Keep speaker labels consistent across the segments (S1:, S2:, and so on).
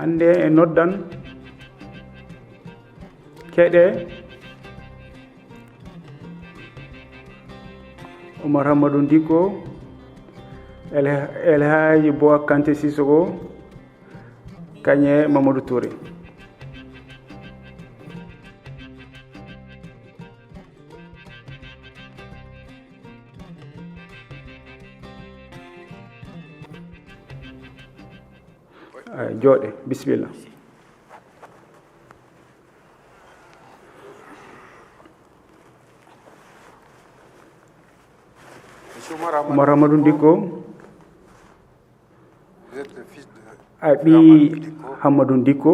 S1: hande e noddan keɗe Oumar Hammadou Dicko El Hadji Boa Kanté Sissoko kañe Mamadou Touré. Jooɗe bisimilla. Oumar Hammadou Dicko aɓi Hammadou Dicko.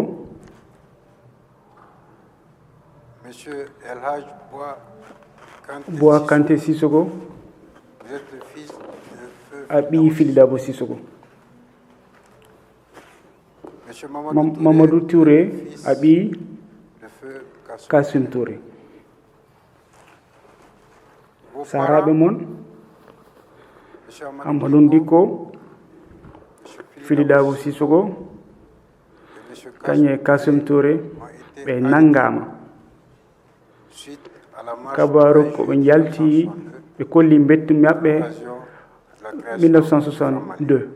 S2: Monsieur El Hadji
S1: Boa Kanté Sissoko aɓi Filidabo Sissoko. Mamadou Touré aɓi Kassim Touré. Saraɓe mon Hammadou Dicko Filidabo Sissoko kañe Kassim Touré ɓe nangama kabaru ko ɓe jalti ɓe kolli betti maɓɓe 1962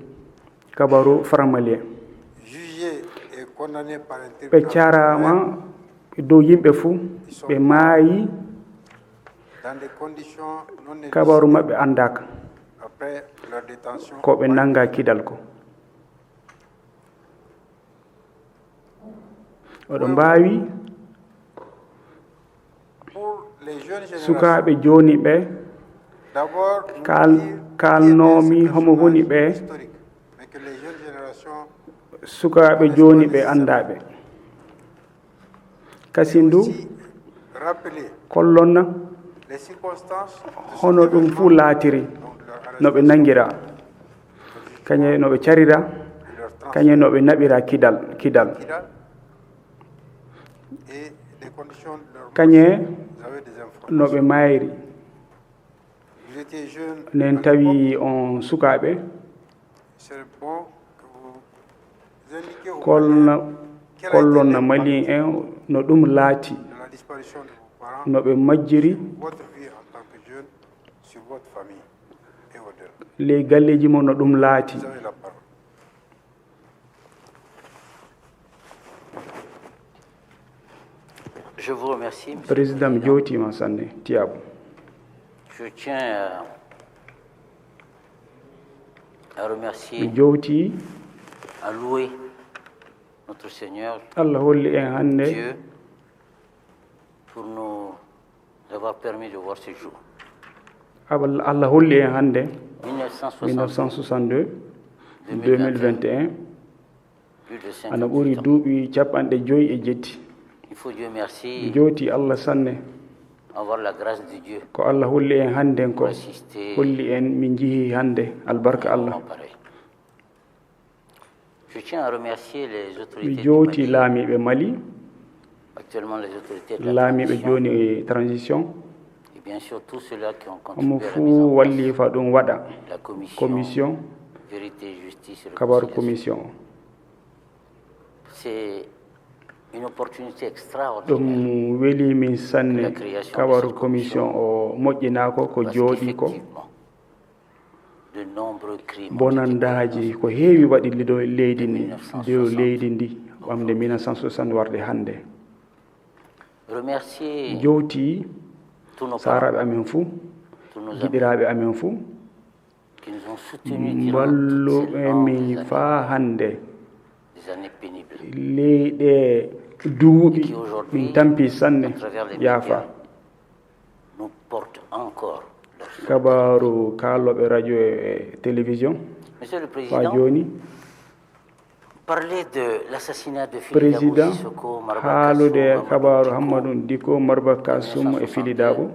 S1: kabaru Faramalien ɓe carama ɓe dow yimɓe fuu ɓe maayi kabaru maɓɓe andaka ko ɓe nanga kidal ko oɗo mbawi sukaɓe joni ɓe kalnomi homo woni ɓe sukaɓe joni ɓe andaɓe kasindu kollonna hono ɗum fuu laatiri no ɓe nangira kañe no ɓe carira kañe no ɓe naɓira kidal kañe no ɓe mayri nen tawi on sukaɓe kollonna malien en no ɗum laati no ɓe majjiri ley galleji mo no ɗum laati.
S3: Je vous remercie, monsieur.
S1: Président Djoti Sanne Tiabou.
S3: Je tiens à remercier,
S1: Djoti,
S3: à louer notre Seigneur
S1: Dieu
S3: pour nous avoir permis de voir ce jour.
S1: Allah holli en hande 1962 2021 ana ɓuri duuɓi capanɗe joyi e jetti.
S3: Il faut Dieu merci.
S1: Joti Allah sanne
S3: avoir la grâce de Dieu.
S1: Ko Allah holli en hande ko holli en min jihi hande albarka Allah.
S3: Je tiens à remercier les autorités
S1: Joti laamiɓe Mali,
S3: actuellement les autorités de la
S1: laamiɓe joni e transition,
S3: et bien sûr tous ceux-là qui ont
S1: omo
S3: contribué à la
S1: fuu
S3: mise en place
S1: walli fa ɗum waɗa
S3: la
S1: commission
S3: vérité et justice et
S1: kabaru
S3: réconciliation.
S1: commission.
S3: C'est une opportunité extraordinaire.
S1: ɗum weli min sanne kabaru commission o moƴƴinako ko jooɗi ko
S3: de nombreux crimes
S1: bonandaji ko heewi waɗi ɗo leydi ndi dow leydi ndi ɓamde 1960 warde hannde.
S3: remercier
S1: jowti
S3: tous nos
S1: saraɓe amen fuu giɗiraɓe amen fuu
S3: qui nous ont soutenus durant
S1: balluɓe min faa hannde
S3: des années pénibles.
S1: leyɗe duuɓi min tampi sanne yaafa
S3: nous portent encore leur soutien.
S1: kabaru kalloɓe radio e télévision
S3: Monsieur le
S1: fa
S3: Président,
S1: joni
S3: parler de l'assassinat de
S1: président
S3: Filidabo Sissoko, Marba
S1: haalude
S3: Kassou,
S1: kabaru
S3: Mamadou
S1: Hammadou Dicko Marba Kassoum e Filidabo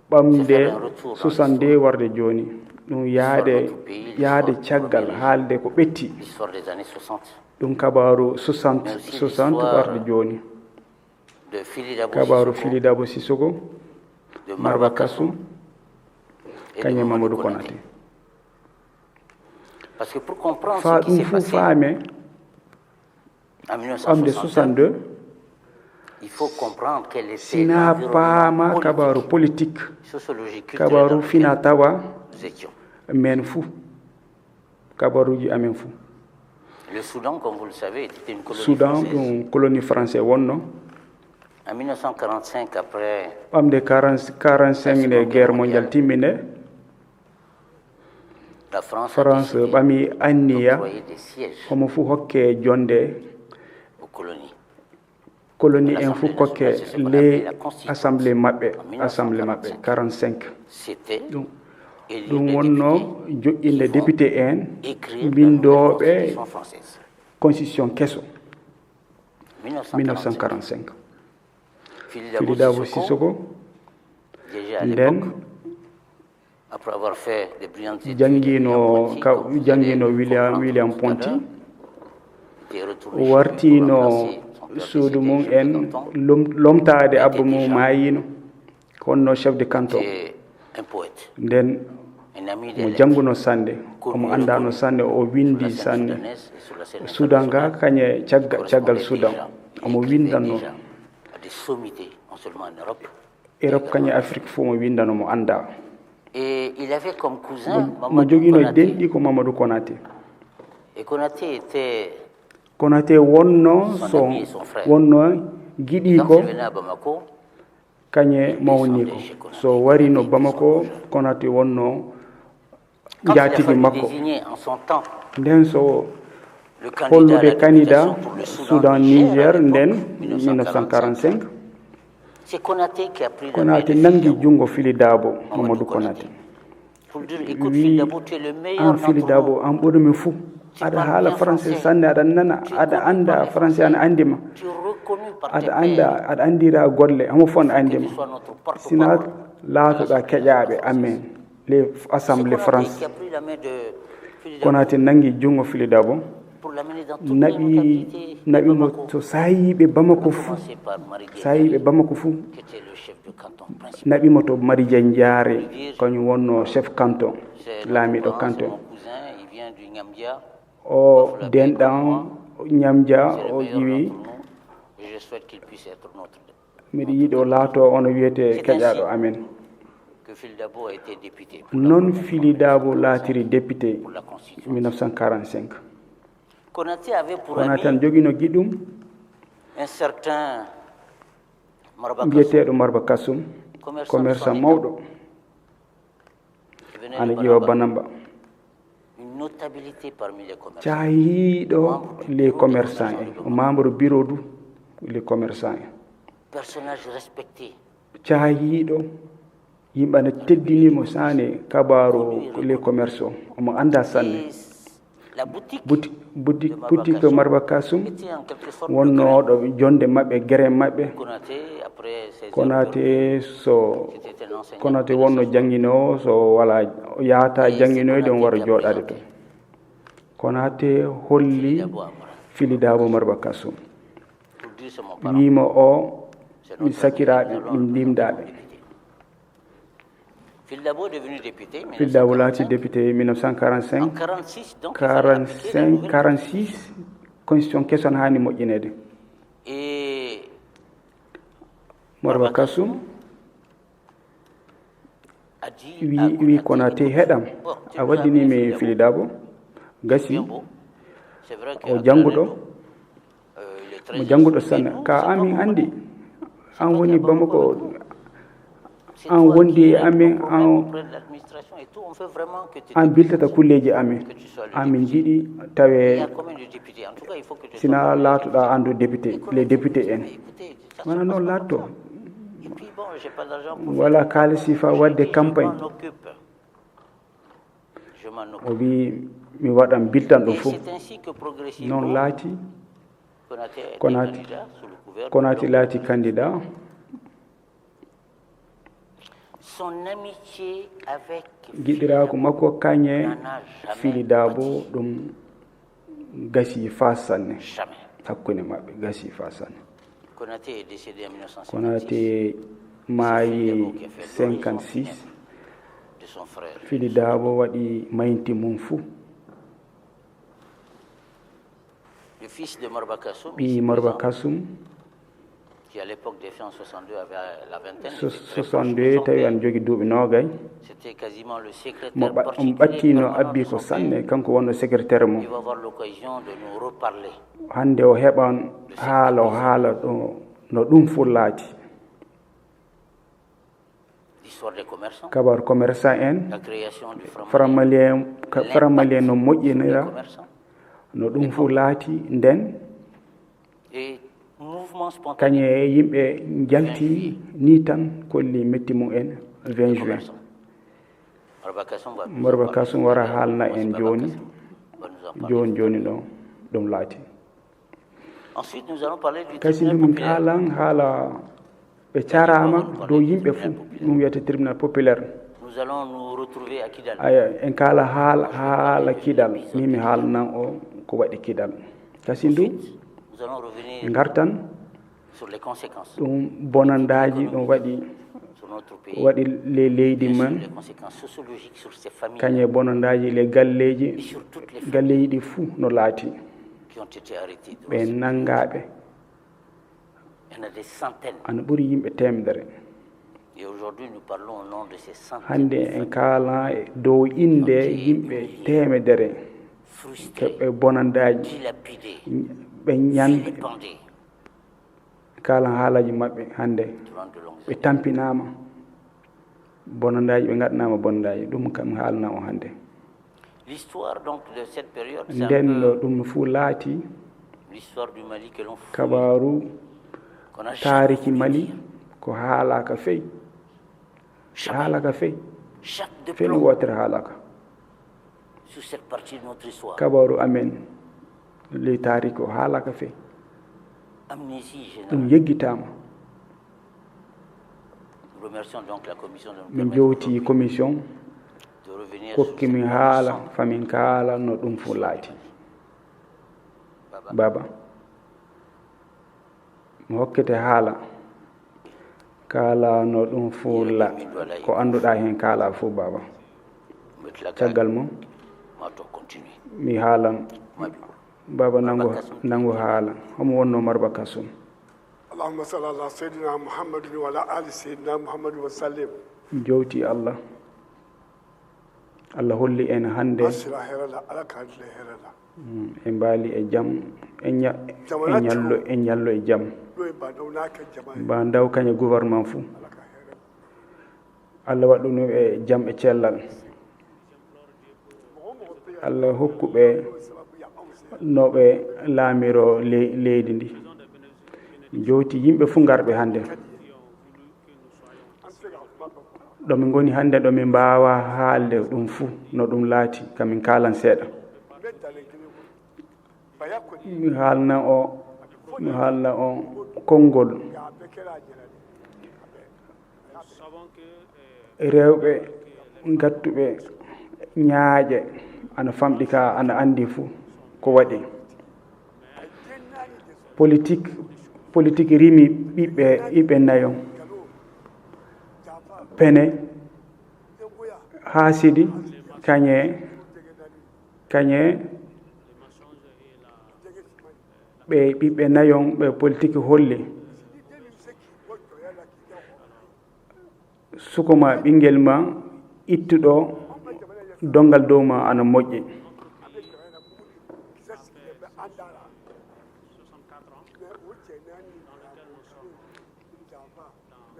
S1: ɓamde 62 warde joni ɗum yaade caggal haalde ko ɓetti
S3: l'histoire des années 60
S1: ɗum kabaru 60 warde joni
S3: de Filidabo
S1: kabaru
S3: Sissoko,
S1: Filidabo Sissoko
S3: de
S1: Marba Kassoum
S3: et de
S1: kañe
S3: Mamadou
S1: Mamadou
S3: Konaté.
S1: Konaté.
S3: Parce que pour comprendre
S1: Fa
S3: ce qui
S1: ɗum
S3: s'est
S1: fuu
S3: passé,
S1: faame
S3: En
S1: ɓamde 62
S3: il faut comprendre quel était
S1: sina paama kabaru politique kabaru fina tawa men fou kabaruji amen fou.
S3: Le Soudan, comme vous le savez, était une colonie
S1: Soudan
S3: française.
S1: ɗum colonie français wonno.
S3: En 1945, après
S1: ɓamde 45 nde guerre mondiale timmine,
S3: la France
S1: France ɓami anniya
S3: octroyait des sièges
S1: omo fuu hokke jonde
S3: aux colonies.
S1: colonie en fuu kokke le assemblée maɓɓe 45.
S3: C'était
S1: ɗum wonno joƴƴinde député en mbindoɓe constitution keso 1945. Fili Dabo Sissoko nden
S3: après avoir fait des brillantes études,
S1: jangino William Ponty wartino suudu mum en lomtade abba mum mayino honno chef de canton
S3: un poète,
S1: nden mo janguno sande omo andano sande o windi sanne Soudan ga kañe caggal Soudan omo windanno
S3: à des sommités, non seulement en Europe.
S1: Europe kañe Afrique fo mo windano mo anda.
S3: Et il avait comme cousin
S1: mo
S3: Mamadou
S1: joguino
S3: Konaté.
S1: denɗi ko Mamadou Konaté.
S3: Et Konaté était,
S1: Konaté wonno giɗi
S3: quand
S1: ko
S3: il venait à Bamako,
S1: kañe mawni ko so warino Bamako Konaté wonno
S3: quand il a
S1: jatigi
S3: fallu
S1: makko
S3: désigner en son temps
S1: nden so
S3: le candidat à la
S1: hollude candidat
S3: députation pour le
S1: Soudan
S3: Niger à
S1: Niger nden
S3: l'époque,
S1: 1945
S3: c'est Konaté qui a pris la main
S1: Konaté
S3: de
S1: nangi
S3: Fili Dabo.
S1: jungo Fili Dabo Mamadou Konaté
S3: Pour dire, écoute, Fili Dabo, tu es le meilleur
S1: an Fili
S3: d'entre nous.
S1: Dabo an ɓurmi fou aɗa haala français sanne aɗa nana aɗa anda français ana andima
S3: Tu es reconnu par tes
S1: aɗa
S3: pairs.
S1: aɗa andira golle amo fon
S3: Que
S1: andima
S3: tu sois notre
S1: sina
S3: porte-parole.
S1: laatoɗa keƴaɓe amen les assemblée
S3: C'est Konaté
S1: France
S3: qui a pris la main de Fili Dabo
S1: Konaté nangi jungo Fili Dabo
S3: pour l'amener dans toutes les localités de
S1: naɓimo
S3: Bamako.
S1: to sayiɓe Bamako fou
S3: Commencé par Marie
S1: sayiɓe Bamako fou
S3: qui était le chef de canton principal.
S1: naɓimo to Marie Diare kañum wonno chef canton
S3: C'est
S1: laamiɗo
S3: notre grand, c'est
S1: canton
S3: mon cousin, il vient du Nyambia.
S1: o denɗan ñamdia
S3: C'est
S1: o
S3: le meilleur
S1: ƴiwi
S3: d'entre nous. Et je souhaite qu'il puisse être notre.
S1: miɗa yiiɗi o laato ono wiyete keƴaɗo amen
S3: Que Fili Dabo a été député
S1: noon Fili Dabo laatiri député
S3: pour la Constitution.
S1: 1945
S3: Konaté avait pour
S1: Konaté
S3: ami
S1: tan joguino giɗum
S3: un certain Marba Kassoum,
S1: mbiyeteɗo Marba Kassoum commerçant mawɗo
S3: qui venait
S1: ana
S3: de
S1: ƴeewa
S3: Banaba.
S1: Banamba
S3: Une notabilité parmi les commerçants.
S1: cahiɗo les commerçants en membre bureau du les commerçants en
S3: Personnage respecté.
S1: cahiɗo yimɓe ana teddinimo sane kabaru les commerçants omo anda sanne
S3: Et la boutique
S1: boutique Marba Kassoum
S3: était en quelque sorte
S1: wonno ɗo jonde maɓɓe guéré maɓɓe
S3: Konaté après ses
S1: Konaté so
S3: c'était un enseignant.
S1: Konaté wonno jangino so wala yahata janginoyde on wara joɗade to Konaté holli Fili Dabo Marba Kassoum
S3: Pour dire c'est mon parent.
S1: wima o mi sakiraɓe min ndimdaɓe
S3: Fili Dabo est devenu député. mais
S1: Fili Dabo laati député
S3: en
S1: 1945
S3: 46, donc il fallait appliquer la
S1: 45
S3: nouvelle
S1: 46 constitution keson hani moƴƴinede
S3: Et
S1: Marba Kassoum
S3: a dit
S1: wi Konaté heɗam a waddinimi Fili Dabo gasi
S3: c'est vrai
S1: o jannguɗo
S3: il est très
S1: mo jannguɗo
S3: instruit, mais
S1: sanne
S3: nous,
S1: ka
S3: c'est
S1: amin
S3: pas
S1: andi
S3: C'est
S1: an
S3: toi
S1: woni
S3: qui as beaucoup
S1: Bamako
S3: avec nous. C'est
S1: an
S3: toi
S1: wondi
S3: qui
S1: e
S3: règles
S1: amin
S3: nos problèmes
S1: an
S3: auprès de l'administration et tout. On veut vraiment que tu
S1: an
S3: te-
S1: biltata kulleji amin amin jiɗi
S3: Il y
S1: tawe
S3: a combien de députés? En tout cas, il faut que tu
S1: sina
S3: sois
S1: laatoɗa andu député
S3: Et
S1: les
S3: Konaté
S1: députés
S3: dit,
S1: en
S3: mais écoutez, ça se
S1: wana
S3: passe
S1: noon
S3: pas
S1: laatto
S3: comme ça. Et puis bon, j'ai pas d'argent pour
S1: wala
S3: faire
S1: kaalisi fa
S3: J'ai
S1: wadde
S3: dit,
S1: campagne
S3: Je m'en occupe. Je m'en
S1: o
S3: occupe.
S1: wi mi waɗan biltan ɗum
S3: Et
S1: fof
S3: c'est ainsi que progressivement,
S1: noon laati
S3: Konaté a été
S1: Konaté-
S3: candidat sous le couvert
S1: Konaté
S3: de
S1: laati candidat
S3: son amitié avec
S1: giɗirako makko kañe
S3: n'en a jamais
S1: Fili Dabo
S3: pâti.
S1: ɗum gasi fa sanne
S3: Jamais.
S1: hakkunde maɓɓe gasi fa sanne
S3: Konaté est décédé en 1956
S1: Konaté maayi 56
S3: de son frère.
S1: Fili Dabo waɗi maynti mum fuu
S3: Le fils de Marba Kassoum,
S1: ɓi Marba Kassoum,
S3: qui à l'époque des faits en 62 avait la vingtaine,
S1: 62 tawi an jogui duuɓi noogay,
S3: c'était quasiment le
S1: mo
S3: secrétaire
S1: ɓattino
S3: particulier
S1: abbi ko sanne, kanko wonno secrétaire mum.
S3: Il va avoir l'occasion de nous reparler.
S1: Hande o heɓan haala ɗo no ɗum fullaati.
S3: L'histoire des commerçants,
S1: Kabar commerçant en,
S3: la création du
S1: framalien no moƴƴinira, no ɗum fu laati nden
S3: et mouvement spontané
S1: kañe yimɓe jalti ni tan kolli metti mum en 20 juin. Marba Kassoum wara haalna en joni ɗo ɗum laati.
S3: Ensuite, nous allons parler du
S1: kasi
S3: tribunal
S1: ndumin
S3: populaire.
S1: haalan haala ɓe carama dow yimɓe fuu ɗum wiyete tribunal populaire.
S3: Nous allons nous retrouver à Kidal.
S1: aya en kala haala kidal min mi haalnan o ko waɗi kidal. Kasi ndu
S3: Nous allons revenir
S1: gartan
S3: sur les conséquences
S1: ɗum bonandaji ɗum waɗi
S3: sur notre pays,
S1: waɗi le leydi
S3: sur
S1: man
S3: les conséquences sociologiques sur ces familles
S1: kañe bonandaji le galleji
S3: et sur toutes les familles
S1: galleji ɗi fuu no laati
S3: qui ont été arrêtées.
S1: ɓe nangaɓe
S3: Il y en a des centaines.
S1: ana ɓuuri yimɓe temedere.
S3: Et aujourd'hui, nous parlons au nom de ces centaines
S1: hande en kaala dow inde yimɓe temedere
S3: frustrés,
S1: keɓɓe bonandaji
S3: dilapidés,
S1: ɓe ñande
S3: vilipendés
S1: kala haalaji maɓɓe hande
S3: durant de longues
S1: ɓe
S3: années.
S1: tampinama bonandaji ɓe gaɗanama bonandaji ɗum kam haalna o hande.
S3: L'histoire donc de cette période, c'est un
S1: nden ɗo
S3: peu
S1: ɗum fu laati
S3: l'histoire du Mali que l'on fouille,
S1: kabaru
S3: qu'on a jamais
S1: taariki
S3: voulu
S1: Mali
S3: dire.
S1: ko haalaka feyi
S3: Jamais.
S1: haalaka feyi
S3: Chaque de
S1: feni
S3: plomb
S1: wotere haalaka
S3: sur cette partie de notre histoire.
S1: kabaru amen le taariki o haalaka feyi
S3: Amnésie
S1: ɗum
S3: générale.
S1: yeggitama.
S3: Nous remercions donc la commission de nous
S1: min
S3: permettre
S1: jowti commission
S3: de revenir sur
S1: kokkimi
S3: cette
S1: haala
S3: leçon.
S1: famin kaala no ɗum fu laati.
S3: Baba.
S1: baba mi hokkete haala kaala no ɗum fu ko annduɗa hen kaala fu baba.
S3: Mettre la
S1: caggal
S3: garde.
S1: mum
S3: Mato continue.
S1: mi haalan
S3: Madu.
S1: baba nangu haala homo wonno Marba Kassoum.
S4: اللهم صل على سيدنا محمد وعلى آل سيدنا محمد وسلم.
S1: jowti allah holli en hande
S4: أسرع هرلا على كاد هرلا.
S1: e mbaali e jaam en ñallo e jaam
S4: لوي بادوناك جماعة.
S1: mba ndaw kañe gouvernement fuu
S4: على كهرلا.
S1: allah waɗu no e jaam e cellal. allah hokkuɓe no ɓe laamiro leydi ndi. jowti yimɓe fuu ngarɓe hande ɗo min goni hande ɗo min mbawa haalde ɗum fuu no ɗum laati kamin kaalan seeɗa. mi haalna o konngol rewɓe gattuɓe ñaaƴe ana famɗi ka ana andi fuu ko waɗi politique rimi ɓiɓɓe nayo pene haasidi kañe ɓe ɓiɓɓe nayon ɓe politique holli sukoma ɓinguel ma ittuɗo dongal dow ma ana moƴƴi.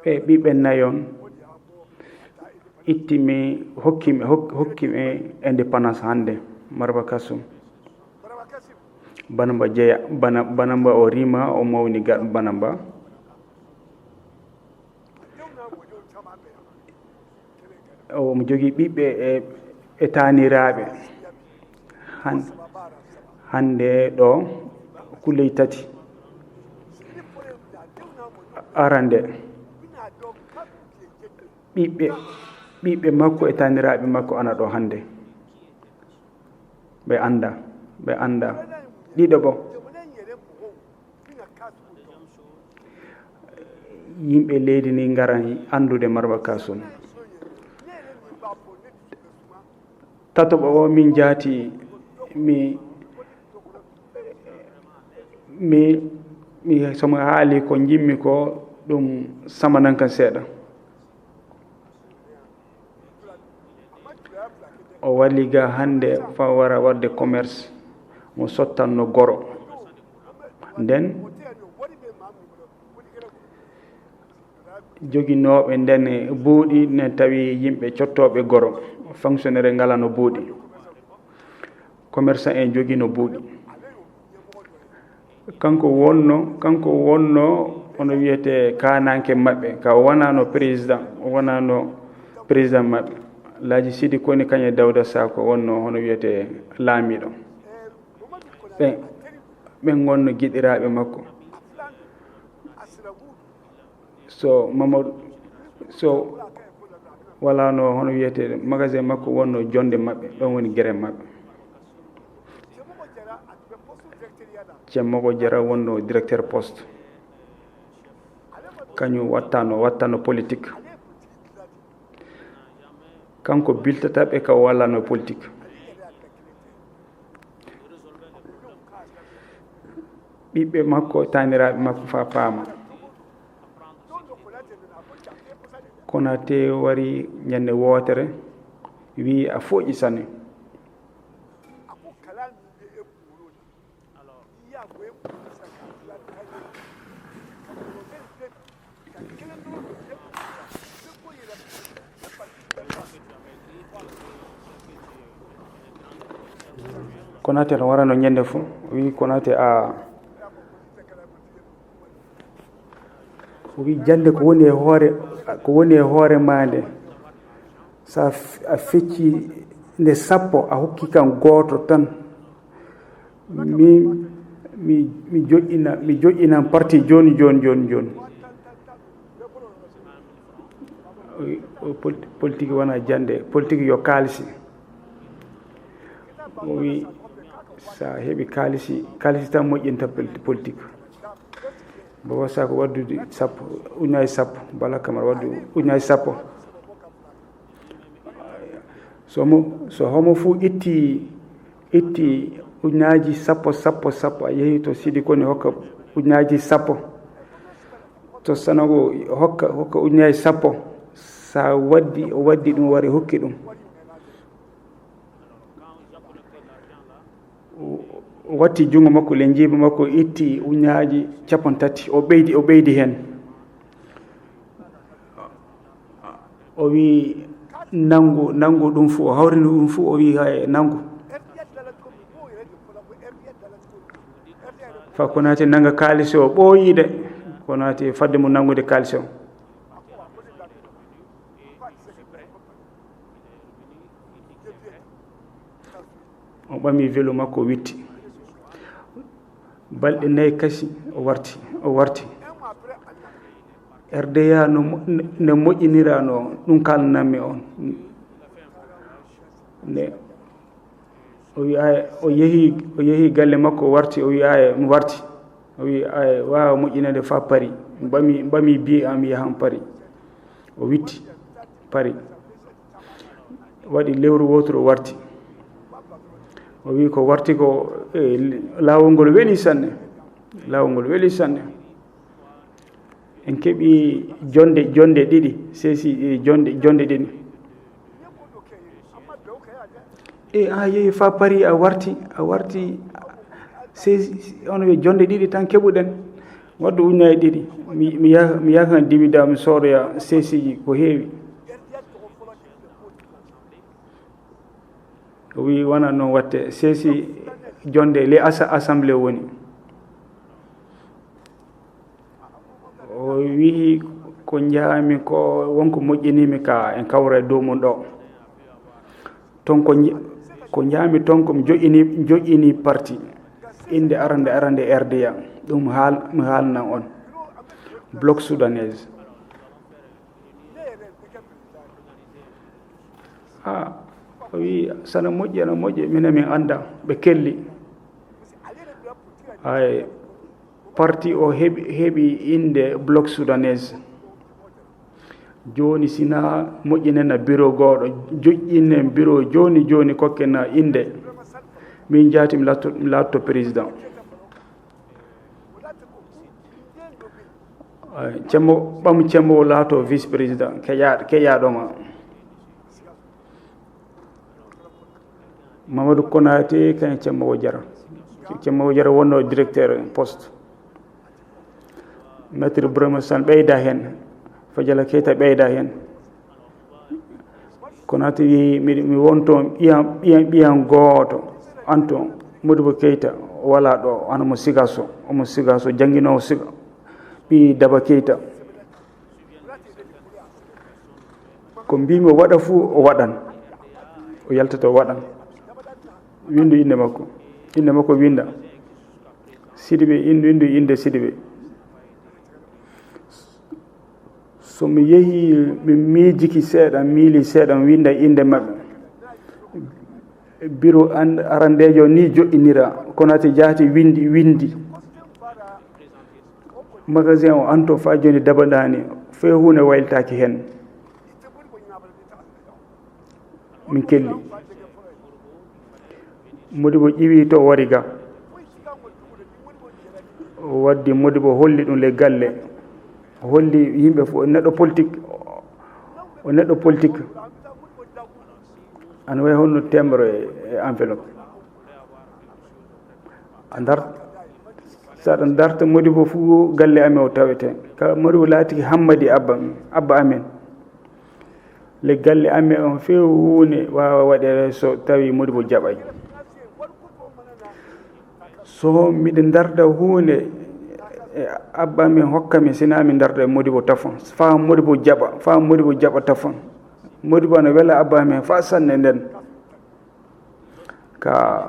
S1: ɓe ɓiɓɓe nayon ittimi hokkimi indépendance hande Marba Kassoum Banamba jeeya Banamba o rima o mawni Banamba omo jogii ɓiɓɓe e taaniraaɓe hande ɗo kulley tati. arande ɓiɓɓe makko e taaniraaɓe makko ana ɗo hande ɓe anda ɗiɗo bo yimɓe leydi ni ngaran andude Marba Kassoum. tatoɓo o min jaati mi somo haali ko jimmi ko ɗum samanan kan seeɗa. O walli ga hannde fa wara wadde commerce mo sottanno goro nden joginooɓe nden buuɗi ne tawi yimɓe cottooɓe goro fonctionnaire ngala no buuɗi commerçant en jogino buuɗi kanko wonno ono wiyete kananke maɓɓe ka o wonano président maɓɓe laaji sidi koni kañe Dawda Sako wonno hono wiyete laamiɗo ɓen gonno giɗiraɓe makko so Mamadou so walano hono wiyete magasin makko wonno jonde maɓɓe ɗon woni guere maɓɓe Cemmoko Jara wonno directeur poste kañum wattano politique kanko biltataɓe ka wallano politique ɓiɓɓe makko taniraɓe makko fa paama Konate wari ñande wootere wi a fooƴi sanne Konate no warano ñande fu wi Konate o wi jande ko woni e hoore mande sa a fecci nde 10 a hokki kan gooto tan mi joƴƴinan parti joni politique wona jande politique yo kaalisi o wi sa heɓi kaalisi tan moƴƴinta politique Baba Sako waddude 10 Bala Camara waddu 10 so homo fu itti uñaji 10 a yehi to Sidi Kone hokka uñaji 10 to Sanogo hokka uñaji 10 sa waddi ɗum wari hokki ɗum o watti jungo makko le jiba makko itti uñaji 30 o ɓeydi hen o wi nangu ɗum fu o hawrini ɗum fu o wi hay nangu fa Konate nanga kaalisi o ɓooyide Konate fadde mo nangude kaalisi o ɓami velo makko witti balɗe 4 kasi o warti RDA no moƴƴinirano ɗum kalnanmi on ne o wi o yehi galle makko o warti o wi mi warti o wi wawa moƴƴinede fa Paris ɓami biye am yahan Paris o witti Paris waɗi lewru wotoro warti o wi ko warti ko laawol ngol weli sanne en keɓi jonde ɗiɗi sesi jonde ɗiɗi a yehi fa Paris a warti sesi on wi jonde ɗiɗi tan keɓuɗen waddu uñaji ɗiɗi mi yahan diwida mi soroya sesiji ko heewi o wi wona noon watte sesi jonde les assemblée woni o wi ko jaami ko wonko moƴƴinimi ka en kawra dow mum ɗo ton ko jaami ton ko mi joƴƴini parti inde arande RDA ɗum mi haalnan on bloc soudanaise o wi sana moƴƴi minen min anda ɓe kelli ay parti o heɓi inde bloc soudanaise joni sina moƴƴinena bureau goɗo joƴƴinen bureau joni kokkena inde min jaati mi latto président cemmo ɓam cemmo laato vice président keƴaɗoma Mamadou Konaté kañum cemmowo jara wonno directeur poste maître Brahma Sane ɓeyda hen Fadiala Keita ɓeyda hen Konaté wi mi wonto ɓiyam gooto Anton Modibo Keita wala ɗo an omo sigaso jangguinowo siga ɓi Daba Keita ko mbimi o waɗa fuu o waɗan o yaltata o waɗan windu inde makko winda Sidibé windu inde Sidibé so mi yeehi mi miijiki seeɗa miili seeɗa winda inde maɓɓe bureau arandejo ni joɗɗinira Konaté jaati windi magasin o Anto fa joni dabaɗani fe hunde wayltaki hen min kelli Modibo ƴiwi to wari ga o waddi Modibo holli ɗum le galle holli yimɓe fof neɗɗo politique ana wayi honno timbre e enveloppe saɗa darta Modibo fuu galle amen o tawete ka Modibo laati hammadi abba amen le galle amen on few hunde wawa waɗere so tawi Modibo jaɓay so miɗe darda hunde abba amen hokkami sina mi darda e Modibo tafon fa Modibo jaɓa tafon Modibo ana wela abba amen fa sanne nden ka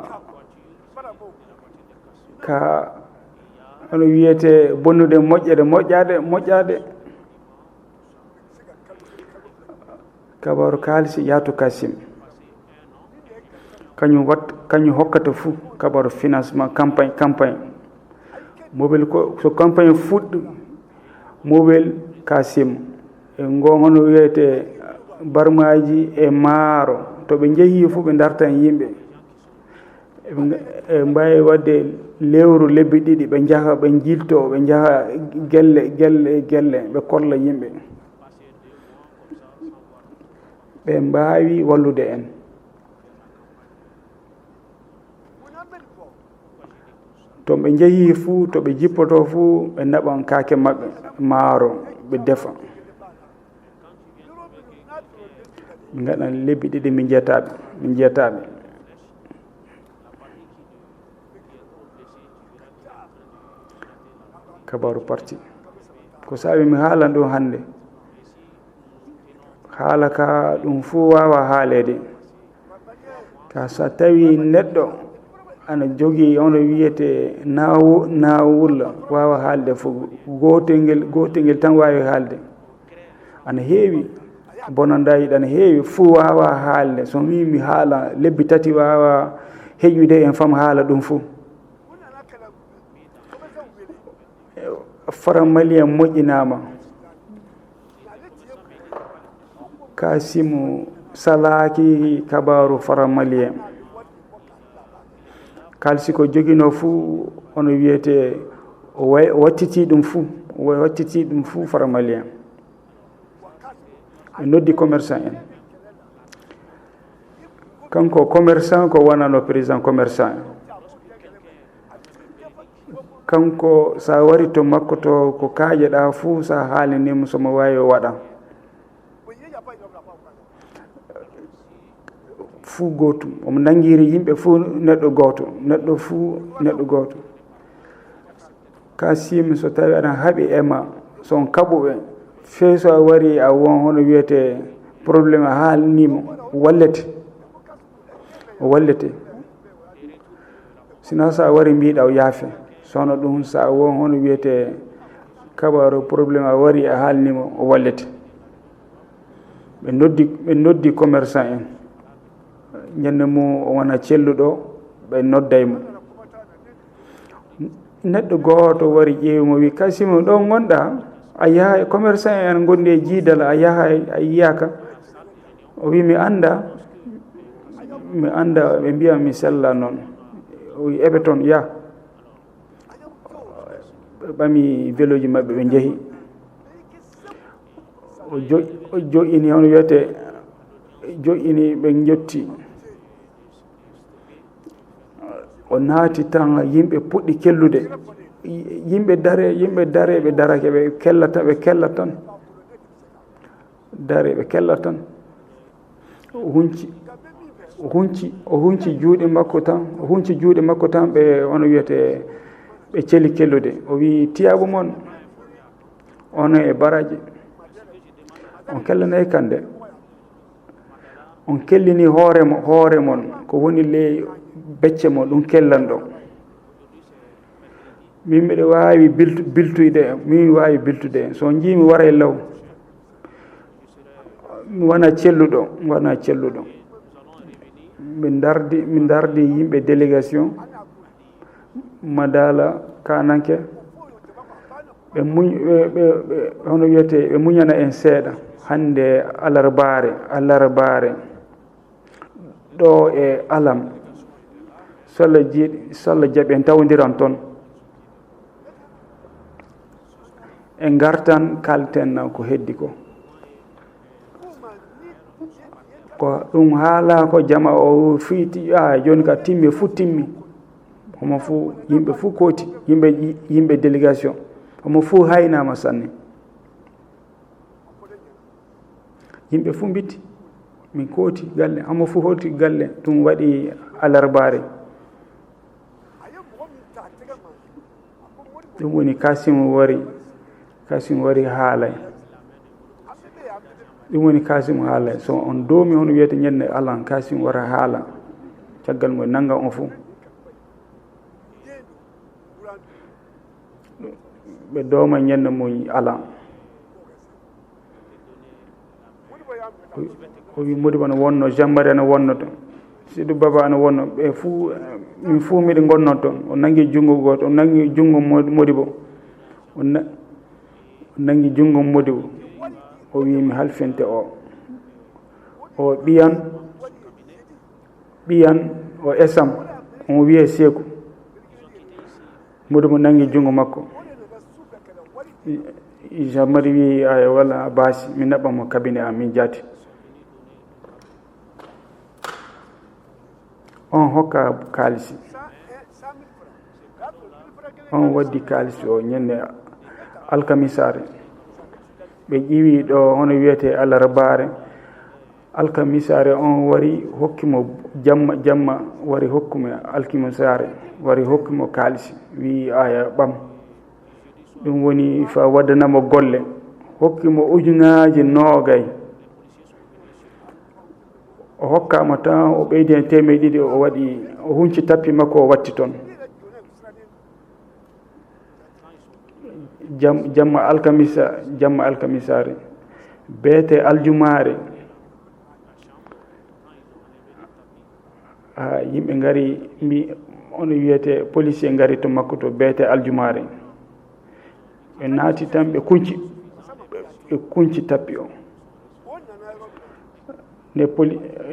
S1: ono wiyete bonnude moƴƴade kabaru kalisi yaatu Kasim kañum hokkata fuu kabaru financement campagne mobile ko so campagne fuɗɗo mobile Kasim e ngon hono wiyete barmaji e maaro to ɓe jeehi fuu ɓe dartan yimɓe e mbawi wadde lewru lebbi ɗiɗi ɓe jaha ɓe jilto ɓe jaha gelle ɓe kolla yimɓe ɓe mbawi wallude en to ɓe jeehi fuu to ɓe jippoto fuu ɓe naɓan kaake maɓɓe maaro ɓe defa ɓe gaɗan lebbi ɗiɗi min jeyataɓe kabaru parti ko sawi mi haalan ɗum hannde haala ka ɗum fuu wawa haalede ka sa tawi neɗɗo ana jogii ono wiyete nawulla wawa haalde fof gotel ngel tan wawi haalde ana heewi bonandayiɗo ana heewi fuu wawa haalde so mi haala lebbi tati wawa heƴude en fam haala ɗum fuu faram malien moƴƴinama Kasimu salaki kabaru faram malien kalsi ko jogino fuu ono wiyete o wattiti ɗum fuu faram malien e noddi commerçant en kanko commerçant ko wonano président commerçant kanko sa wari to makko to ko kaajeɗa fuu sa haalinimo somo wawi o waɗa fuu gootum omo nanguiri yimɓe fuu neɗɗo gooto Kasim so tawi aɗa haaɓi ema son kaɓuɓe fe so a wari a won hono wiyete probléme a haalnimo o wallete sina sa wari mbiɗa o yaafe sono ɗum sa won hono wiyete kabaru probléme a wari a haalnimo o wallete ɓe noddi commerçant en ñande mum o wona celluɗo ɓe noddaymo neɗɗo gooto wari ƴeewimo wi Kasimu ɗo gonɗa a yaha commerçant en gondi e jiidal a yaha a yiyaka o wi mi anda ɓe mbiya mi sella noon o wi eɓe toon ya ɓe ɓami vélo ji maɓɓe ɓe jeehi o joƴini hono wiyete joƴini ɓe jotti o naati tan yimɓe puɗɗi kellude yimɓe dare ɓe darake ɓe kellata tan dare ɓe kellata tan o hunci juuɗe makko tan ɓe hono wiyete ɓe celi kellude o wi tiyaɓo moon ono e baraji on kellanayi kande on kellini hoore mon ko woni ley becce mon ɗum kellan ɗo min mbiɗa wawi biltude so jiimi wara e law mi wona celluɗo min dardi yimɓe délégation madala kananke ɓe hono wiyete ɓe muñana en seeɗa hande alarbare ɗo e alam sallah jaaɓi en tawdiran toon en gartan kalten ko heddi ko ɗum haala ko jama o fiiti joni ka timmi homo fu yimɓe fu kooti yimɓe délégation homo fu haynama sanne yimɓe fu mbitti min kooti galle homo fu hoti galle ɗum waɗi alarbare ɗum woni kasim wari haalay so on doomi hono wiyete ñande alan kasim wara haala caggal mo nanga on fuu ɓe dooma ñande mum alan o wi Modibo no wonno Jean-Marie no wonno to Sidou Baba no wonno ɓe fuu min fuu miɗe gonnon toon o nangi junngo gooto o nangi junngo Modibo o nangi junngo Modibo o wi mi halfinte o ɓiyan o esam on wiye Seeku Modibo nangi junngo makko Jean-Marie wi aya walla baasi mi naɓamo cabinet am min jaati on hokka kaalisi on waddi kaalisi o ñande alkamisare ɓe ƴiwi ɗo hono wiyete alarbare alkamisare on wari hokkimo jamma wari hokkimo alkimisare wari hokkimo kaalisi wi aya ɓam ɗum woni fa waddanamo golle hokkimo ujunaji 20 o hokkama tan o ɓeydi hen 200 o waɗi o hunci tappi makko o watti toon jamma alkamisare beete aljumare ha yimɓe ngari ono wiyete policier ngari to makko to beete aljumare ɓe naati tan ɓe kunci tappi o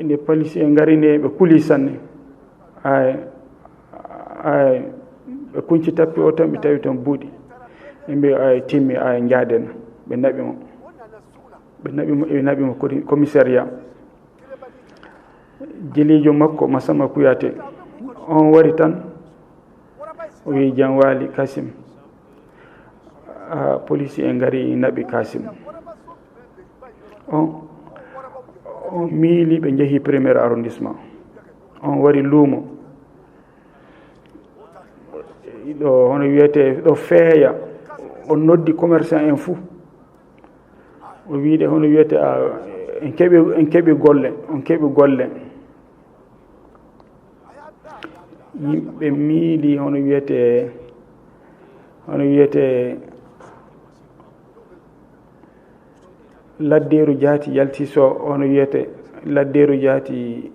S1: nde policier ngari nde ɓe kuli sanne ɓe kunci tappi o tan ɓe tawi toon buuɗi yimɓe timmi jaaden ɓe naɓimo commissariat jelijo makko Masama Kuyate on wari tan o wi Jan Waali Kasim police en ngari naɓi Kasim on miili ɓe jeehi premier arrondissement on wari luumo ɗo hono wiyete ɗo feeya o noddi commerçant en fuu o wiide hono wiyete en keɓi golle yimɓe miili hono wiyete laddeeru jaati yalti so hono wiyete laddeeru jaati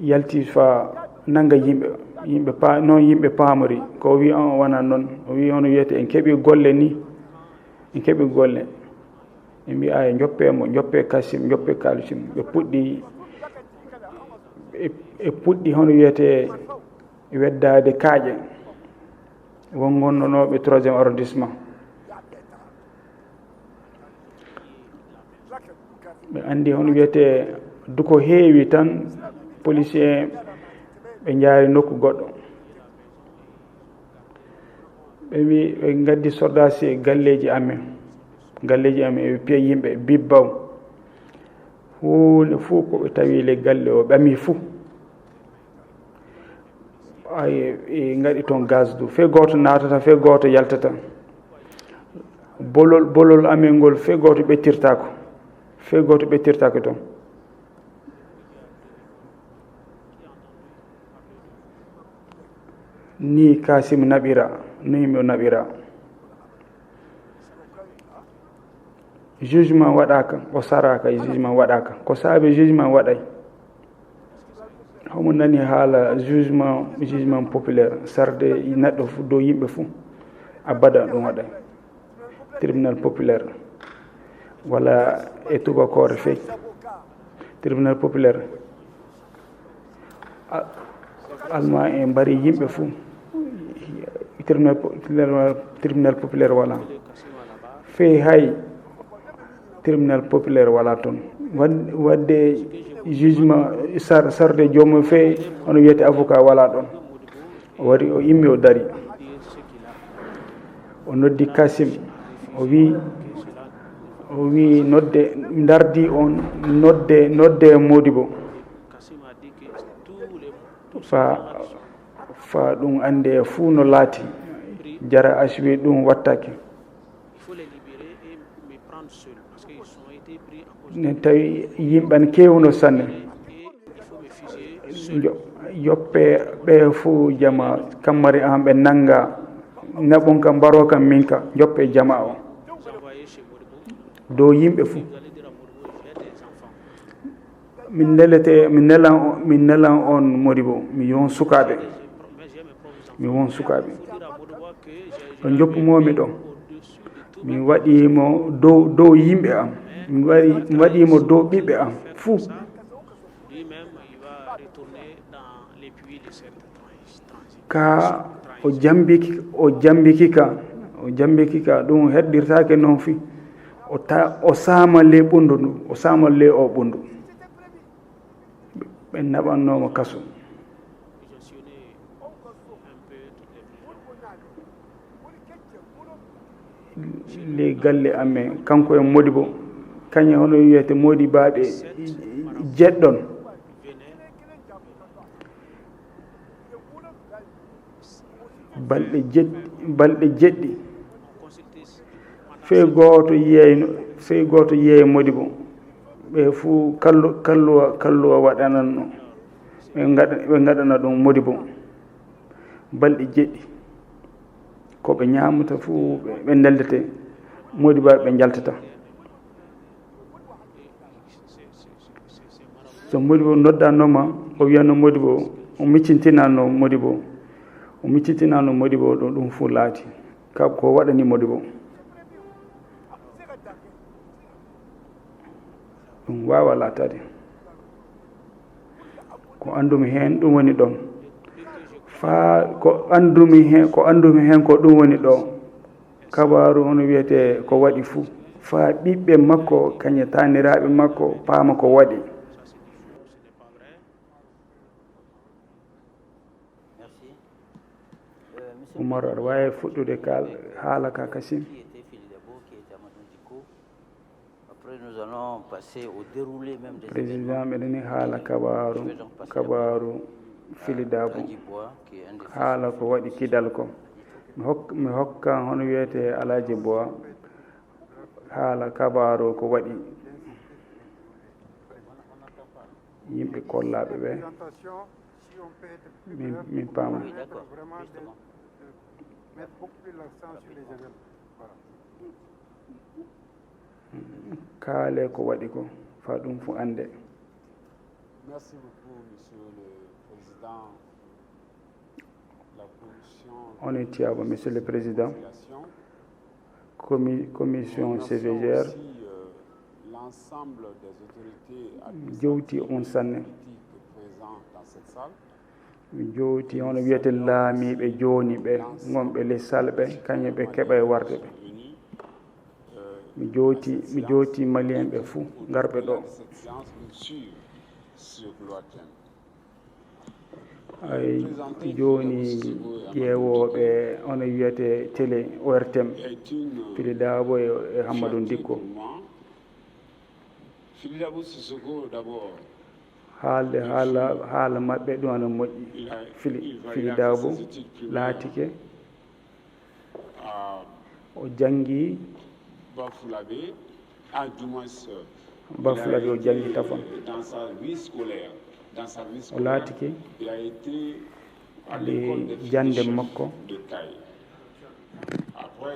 S1: yalti fa nanga yimɓe noon yimɓe paamori ko wi on wona noon o wi hono wiyete en keɓi golle en mbi aya joppe Kasim joppe Kalsim ɓe puɗɗi hono wiyete weddade kaaƴe won gonnonoɓe 3e arrondissement ɓe anndi hono wiyete duko heewi tan policier ɓe jaari nokku goɗɗo ɓe wi ɓe gaddi soldasi e galleji amen ɓe piya yimɓe bibbaw hunde fuu ko ɓe tawi le galle o ɓami fuu e gaɗi toon gaz du fe gooto natata fe gooto yaltata bolol amen ngol fe gooto ɓettirtako toon ni Kasim naɓira ni mi o naɓira jugement waɗaka o saraka jugement waɗaka ko saabi jugement waɗay homo nani haala jugement populaire sarde neɗɗo dow yimɓe fuu abada ɗum waɗay tribunal populaire walla e tubakore fey tribunal populaire allemand en mbari yimɓe fuu tribunal populaire wala fey hay tribunal populaire wala toon wadde jugement sarde joomum fe hono wiyete avocat wala ɗon o wari o immi o dari o noddi Kasim o wi nodde dardi on nodde Modibo fa ɗum ande fuu no laati jara aswi ɗum wattake ne tawi yimɓan kewno sanne yoppe ɓe fuu jama kammari an ɓe nanga naɓon kam mbaro kam min ka joppe jama o dow yimɓe fuu min nelan on Modibo mi won sukaɓe ɗo joppumomi ɗo mi waɗimo dow yimɓe am mi waɗimo dow ɓiɓɓe am fuu ka o jambiki ka ɗum heɗɗirtake noon fi o sama le ɓundu ndu o sama le o ɓundu ɓe naɓannoma kaso le galle amen kanko e Modibo kañe hono wiyete Modibaɓe jeɗɗon balɗe jeɗɗi fey gooto yeeye Modibo ɓe fuu kalluwa waɗananno ɓe gaɗana ɗum Modibo balɗe jeɗɗi ko ɓe ñamata fuu ɓe ndeldete Modibaɓe ɓe jaltata so Modibo noddanoma o wiyanno Modibo o miccintinanno Modibo ɗo ɗum fuu laati ko waɗani Modibo ɗum wawa laatade ko andumi hen ɗum woni ɗon ko andumi hen ko ɗum woni ɗo kabaru hono wiyete ko waɗi fuu fa ɓiɓɓe makko kañe taniraɓe makko paama ko waɗi Oumar aɗa wawi fuɗɗude haala ka Kasim. Président meɗeni haala kabaru Filidabo haala ko waɗi Kidal ko mi hokka hono wiyete Alaji Bois haala kabaru ko waɗi yimɓe kollaɓe ɓe min paama kaale ko waɗi ko fa ɗum fu ande.
S5: Merci beaucoup, Monsieur le Président. La commission.
S1: On est tiabo, Monsieur le Président. Commission CVGR. L'ensemble des autorités jowti on sanne. Présents dans cette salle. Jowti hono wiyete laamiɓe jooni ɓe gonɓe ley salle ɓe kañum ɓe keeɓa e warde ɓe. mi jooti malien ɓe fuu ngarɓe ɗo.
S5: Au-delà de cette séance, nous suivre sur l'OATM.
S1: Ay joni ƴeewoɓe ono wiyete télé ORTM
S5: Est une
S1: Fili Dabo e Hammadou
S5: fierté
S1: Dicko.
S5: pour moi. Fili Dabo Sissoko, d'abord,
S1: haala maɓɓe ɗum ana moƴƴi. Fili Dabo laatike
S5: à
S1: o janggi
S5: Bafouladé, du moins,
S1: Bafouladé o janggi tafon.
S5: dans sa vie scolaire. Dans sa vie
S1: O
S5: scolaire,
S1: laatike
S5: il a été à
S1: le
S5: l'école des fils
S1: jande
S5: de chef
S1: makko
S5: de Caille. Après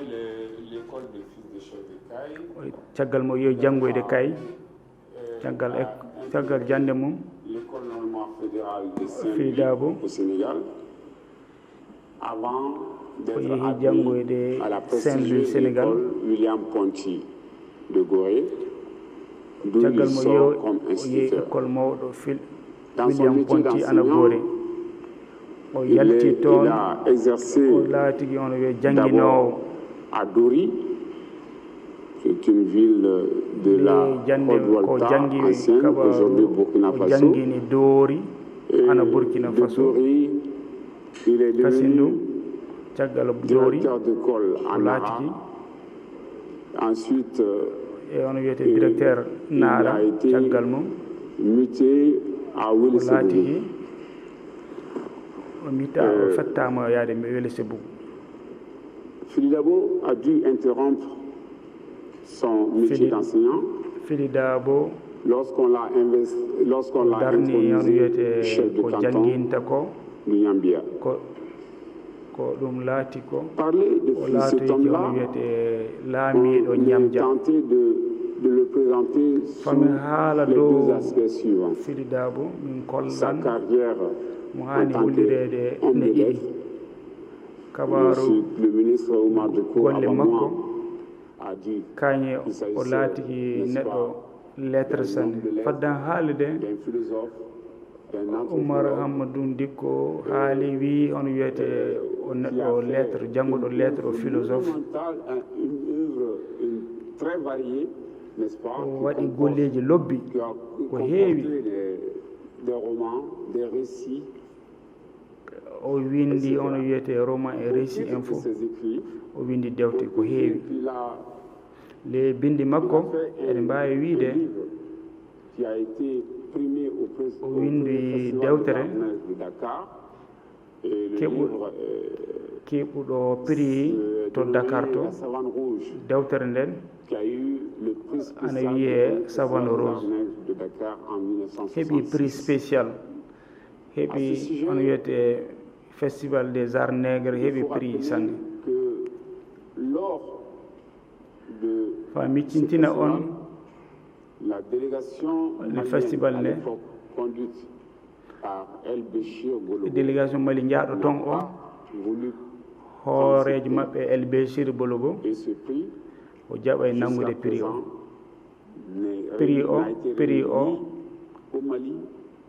S5: l'école des fils de chef de Caille,
S1: caggal mo yo janngoyde kay caggal jande mum
S5: l'école normale fédérale de
S1: Fili
S5: Saint-Louis
S1: Dabo
S5: au Sénégal, avant
S1: o
S5: d'être
S1: yeehi
S5: admis
S1: janngoyde
S5: à la
S1: Saint-Louis
S5: prestigieuse
S1: Sénégal.
S5: école William Ponty de Gorée, d'où
S1: caggal
S5: il
S1: mo
S5: sort comme
S1: yo o yeehi
S5: instituteur.
S1: école mawɗo
S5: Dans son
S1: William
S5: métier
S1: Ponty ana
S5: d'enseignant,
S1: Gorée o yalti
S5: il
S1: toon
S5: a exercé
S1: o laatigi ono wiye jannginowo
S5: d'abord à Dori, c'est une ville de la
S1: le jande ko
S5: Haute-Volta,
S1: janngi
S5: ancienne, aujourd'hui
S1: kabaru
S5: Burkina
S1: o
S5: Faso.
S1: janngini doori
S5: Et
S1: ana Burkina
S5: de
S1: Faso.
S5: Dori, il est
S1: Kassindu
S5: devenu
S1: caggal doori
S5: directeur d'école
S1: o
S5: en
S1: laatigi
S5: Nara. Ensuite,
S1: e ono wiyete directeur Nara
S5: il a été
S1: caggal mum
S5: muté à
S1: o
S5: Welesebugu.
S1: laatigi o mita o fettama yaade mi Welesebugu.
S5: Fili Dabo a dû interrompre son métier
S1: Fili-
S5: d'enseignant
S1: Fili Dabo
S5: lorsqu'on l'a
S1: darni ono
S5: intronisé
S1: wiyete
S5: chef de
S1: ko
S5: canton
S1: janginta ko
S5: du Yambia.
S1: ko ɗum laati ko
S5: Parler de
S1: o
S5: cet
S1: laatoyki
S5: homme-là,
S1: ono wiyete
S5: on
S1: laamiɗo
S5: est
S1: ñamja.
S5: tenté de le présenter sous
S1: Fami haala
S5: les deux
S1: dow
S5: aspects suivants.
S1: Fili Dabo min
S5: Sa
S1: kollan
S5: carrière
S1: mo
S5: en
S1: haani
S5: tant
S1: hollirede
S5: qu'homme
S1: ne
S5: de
S1: ɗiɗi
S5: lettres.
S1: kabaru
S5: Ensuite, le ministre Oumar Dicko,
S1: golle
S5: avant
S1: makko
S5: moi, a dit
S1: kañe
S5: qu'il s'agissait,
S1: o laatiki
S5: n'est-ce
S1: neɗɗo
S5: pas,
S1: lettre sanne faddan haalde
S5: d'un philosophe, d'un
S1: Oumar
S5: anthropologue,
S1: Hammadou Dicko haali wi on wiyete o neɗɗo lettre janngoɗo lettre o philosophe
S5: une œuvre très variée, n'est-ce pas,
S1: o waɗi golleji lobbi
S5: qui a
S1: ko
S5: comporté
S1: heewi
S5: des romans, des récits.
S1: o windi ono wiyete roman e récit
S5: Au titre
S1: info
S5: de ses écrits,
S1: o windi dewte ko
S5: et
S1: heewi
S5: puis là,
S1: le bindi makko eɗe mbawi wiide
S5: livre qui a été primé au
S1: o windi
S5: Festival
S1: dewtere
S5: de Dakar. Et le
S1: keɓu
S5: livre
S1: keɓuɗo prix to Dakar to
S5: La Savane Rouge,
S1: dewtere nden
S5: qui a eu le prix
S1: ana
S5: spécial
S1: wiye
S5: du
S1: Savane
S5: Festival
S1: Rose
S5: de Dakar en
S1: heɓi
S5: 1966.
S1: prix spécial heɓi ono wiyete festival des arts nègres
S5: Il
S1: heɓi
S5: faut
S1: prix
S5: rappeler
S1: sanne
S5: que lors de
S1: fa miccintina on
S5: la délégation malienne
S1: festival
S5: à
S1: ne
S5: l'époque conduite par El Béchir Golobo
S1: délégation Mali jaaɗo ton o
S5: n'a voulu
S1: hoorejo maɓɓe El Béchir Bologo
S5: et ce prix
S1: o jaɓa e nangude
S5: jusqu'à
S1: prix o
S5: présent
S1: prix
S5: n'a été
S1: prix
S5: remis
S1: o
S5: ni au Mali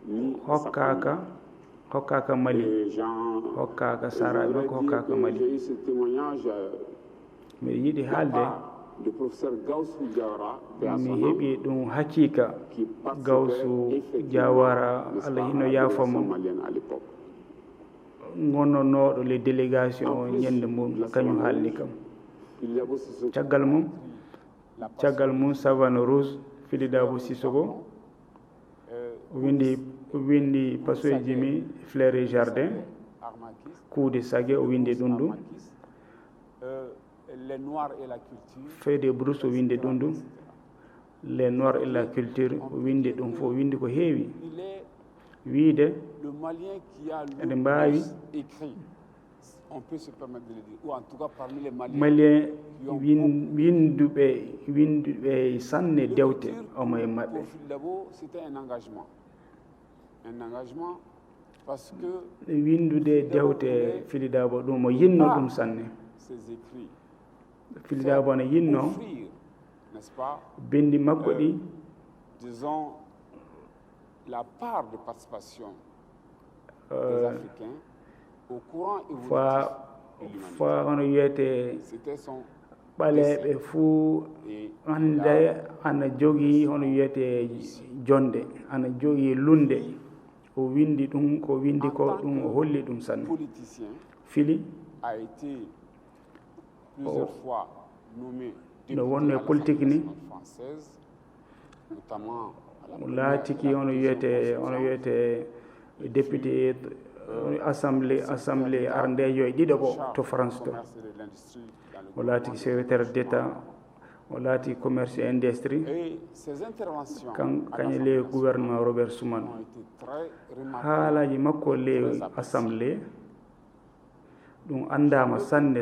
S5: ni à sa famille.
S1: hokkaka Mali
S5: Et Jean,
S1: hokkaka
S5: je
S1: saraɓe
S5: voudrais
S1: makko
S5: dire
S1: hokkaka
S5: que
S1: Mali
S5: j'ai eu ce témoignage
S1: miɗa yiɗi
S5: de la
S1: haalde
S5: part du professeur Gaussou Diawara de
S1: mi
S5: Assoman,
S1: heeɓi ɗum hakkika
S5: qui participait
S1: Gawsu
S5: effectivement,
S1: Diawara
S5: n'est-ce
S1: Allah
S5: pas,
S1: hino
S5: à la
S1: yaafamo
S5: délégation malienne à l'époque.
S1: gonnonoɗo les délégation
S5: En
S1: o
S5: plus,
S1: ñande mum
S5: la
S1: kañum
S5: Savane
S1: haalni
S5: Rouge,
S1: kam
S5: il y a aussi ce
S1: caggal mum
S5: la
S1: caggal mum Savane Rouge Fili Dabo Sissoko o windi pasoji mi Fleur et Jardin
S5: Armakis,
S1: kuude sage o windi ɗum ɗum
S5: Armakis, les Noirs et la culture.
S1: Feuille de brousse o windi ɗum ɗum les noirs et la culture o windi ɗum fof o windi ko heewi
S5: Il est
S1: wiide
S5: le Malien qui a
S1: Ede
S5: le
S1: mbawi
S5: plus écrit, on peut se permettre de le dire, ou en tout cas parmi les Maliens.
S1: malien winduɓe sanne dewte omo e maɓɓe
S5: Pour Fili Dabo, c'était un engagement. Un engagement parce que
S1: windude dewte Fili Dabo ɗum o yinno ɗum sanne
S5: ses écrits
S1: Fili Dabo ne yinno
S5: offrir, n'est-ce pas,
S1: bindi makko ɗi
S5: disons, la part de participation des Africains au courant évolutif de l'humanité.
S1: fa hono wiyete
S5: C'était son
S1: ɓaleɓe fuu hannde ana jogii hono wiyete jonde ana jogii lunde o windi ɗum ko windi ko ɗum o holli ɗum sanne
S5: politicien
S1: fili
S5: a été plusieurs fois nommé
S1: no wonno e politique ni
S5: française, notamment à la
S1: o laatiki hono wiyete député assemblée arndejo e ɗiɗo to France to
S5: commerce et de l'industrie dans le
S1: o laatiki secrétaire d'état o laati commerce et industrie
S5: Et ces interventions
S1: kañe le gouvernement Robert Schuman
S5: ont été très remarquables.
S1: haalaji makko le assemblée ɗum andama sanne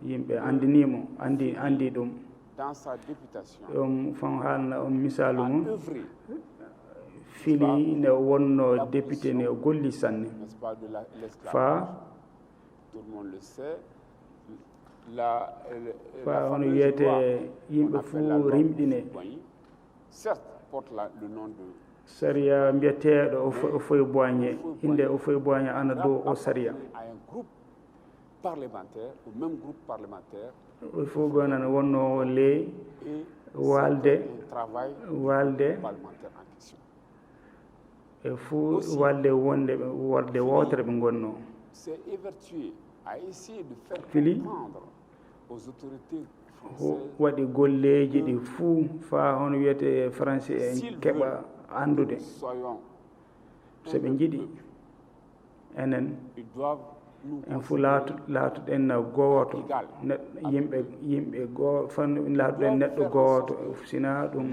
S1: yimɓe andinimo andi ɗum
S5: Dans sa députation,
S1: ɗum fan haalna on misalu
S5: a
S1: mum
S5: œuvré,
S1: fili ne wonno député ne o golli sanne
S5: n'est-ce pas, de l'esclavage.
S1: fa
S5: Tout le monde le sait. La
S1: fa hono
S5: fameuse
S1: wiyete
S5: loi
S1: yimɓe
S5: qu'on appelle
S1: fuu
S5: la loi
S1: rimɗine
S5: Boigny, certes, porte le nom de
S1: saria mbiyeteɗo o foye boigné inde o foye boigné ana dow o saria
S5: à un groupe parlementaire, au même groupe parlementaire,
S1: o fof gonana wonno ley
S5: et
S1: walde
S5: c'est un travail
S1: walde
S5: parlementaire en question.
S1: e fuu walde wonde wotere ɓe gonno
S5: C'est évertué à essayer de faire
S1: Fili.
S5: comprendre aux autorités
S1: o
S5: françaises
S1: waɗi golleji ɗi fuu fa hono wiyete français en keɓa andude
S5: soyons,
S1: so ɓe jiiɗi enen
S5: ils doivent nous
S1: en fuu laatuɗen gooto yimɓe laatuɗen neɗɗo gooto sina ɗum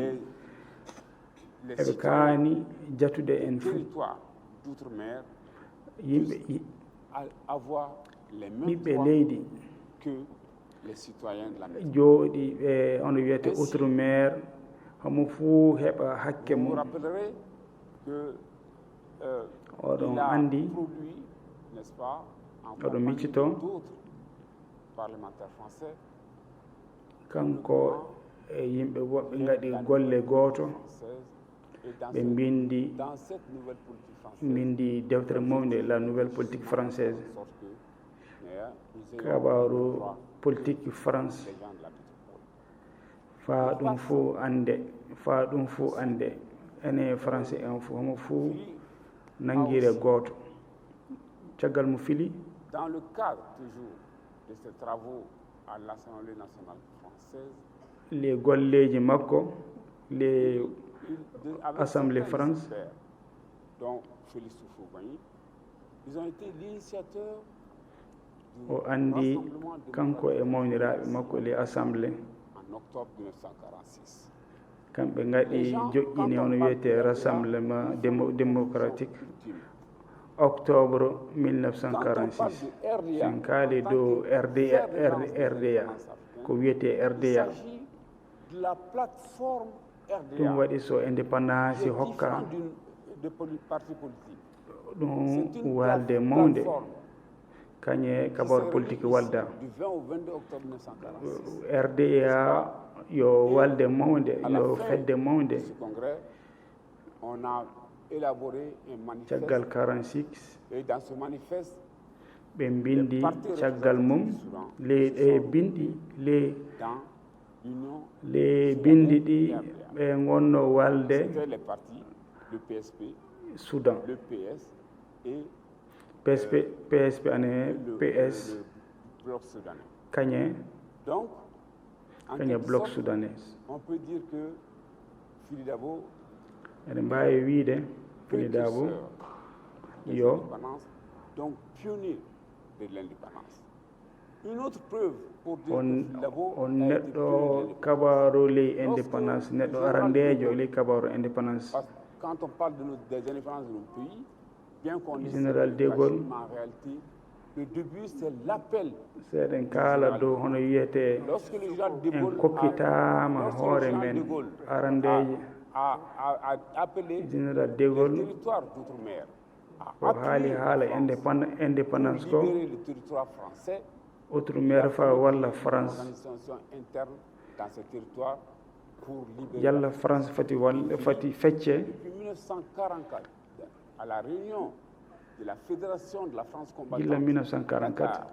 S5: les
S1: eɓe kaani jatude en fuu
S5: territoires d'outre-mer
S1: yimɓe
S5: avoir les mêmes
S1: ɓiɓɓe
S5: droits
S1: leydi
S5: que les citoyens de la métropole.
S1: jooɗi ɓe hono wiyete outre mer homo fuu heɓa hakke
S5: Vous vous
S1: mum
S5: rappellerez que
S1: oɗon
S5: il a
S1: andi
S5: produit, n'est-ce pas, en
S1: oɗon
S5: compagnie
S1: miccito
S5: d'autres parlementaires français,
S1: kanko e yimɓe woɓɓe gaɗi golle gooto
S5: françaises, et dans,
S1: ɓe mbindi
S5: dans cette nouvelle politique française,
S1: mbindi deftere mawde la nouvelle politique française
S5: de sorte que nous ayons
S1: kabaru
S5: droit
S1: politique France
S5: des gens de la métropole.
S1: fa ɗum fuu ande ene français en fuu homo fuu nangire gooto caggal mo fili
S5: Dans le cadre toujours de ces travaux à l'Assemblée nationale française,
S1: les golleji makko les
S5: avec
S1: Assemblée
S5: certains
S1: France.
S5: experts, dont Félix Houphouët-Boigny, ils ont été l'initiateur du
S1: o andi
S5: rassemblement
S1: kanko e mawniraɓe makko les assemblée
S5: en octobre 1946.
S1: kamɓe gaɗi joƴƴini hono wiyete rassemblement démocratique octobre 1946 sen kaali dow RDA ko wiyete
S5: Il
S1: RDA
S5: s'agit de la plateforme
S1: ɗum
S5: RDA,
S1: waɗi so indépendance hokka
S5: de parti politique.
S1: ɗum walde mawde kañe kabaru politique walda
S5: Du 20 au 22 octobre 1946.
S1: RDA yo walde mawde
S5: À la
S1: yo
S5: fin
S1: fedde
S5: de
S1: mawde
S5: ce congrès, on a élaboré un manifeste.
S1: caggal 46
S5: Et dans ce manifeste,
S1: ɓe bindi caggal mum le bindi
S5: dans l'Union,
S1: le bindi ɗi ɓe gonno walde
S5: c'était les partis, le PSP,
S1: Soudan
S5: le PS et
S1: PSP ane
S5: le
S1: PS
S5: bloc soudanais.
S1: kañe
S5: Donc, en
S1: kañe
S5: quelque
S1: bloc
S5: sorte,
S1: soudanais
S5: on peut dire que Phili Dabo,
S1: eɗen mbawi wiide Fili Dabo
S5: précurseur de
S1: yo
S5: l'indépendance, donc pionnier de l'indépendance. Une autre preuve pour dire que
S1: on
S5: Phili Dabo
S1: on
S5: a été
S1: neɗɗo
S5: pionnier de
S1: kabaru ley indépendance neɗɗo arandejo ley kabaru indépendance
S5: Parce que quand on parle des indépendances de notre pays, bien qu'on ait
S1: Général de Gaulle.
S5: en réalité, le début c'est l'appel.
S1: seeɗen kaala dow hono wiyete
S5: Lorsque le général de
S1: en
S5: Gaulle
S1: kokkitama hoore men arandeje
S5: a appelé
S1: général de
S5: les
S1: Gaulle
S5: territoires d'outre-mer
S1: o haali haala indépendance ko
S5: libérer le territoire français,
S1: outre mer fa walla France
S5: l'organisation interne dans ce territoire pour libérer.
S1: yalla France fati fecce
S5: Depuis 1944, à la réunion de la Fédération de la France combattante,
S1: gilla 1944
S5: Dakar,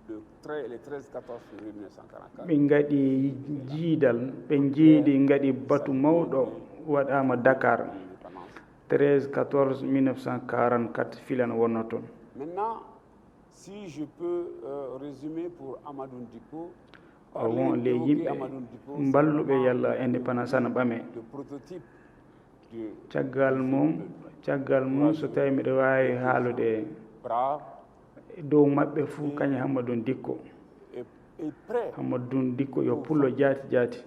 S5: le 13-14 février 1944.
S1: ɓe ngaɗi jiidal ɓe jiidi ngaɗi batu mawɗo waɗama Dakar 13-14 1944 filan wonno toon.
S5: Maintenant, si je peux résumer pour Amadou Dicko,
S1: won le yimɓe mballuɓe yalla indépendance ana ɓame
S5: le prototype de
S1: caggal mum so tawi mbiɗa wawi haalude
S5: brave
S1: dow maɓɓe fuu kañum Hammadou Dicko.
S5: et prêt
S1: Hammadou Dicko yo pullo jaati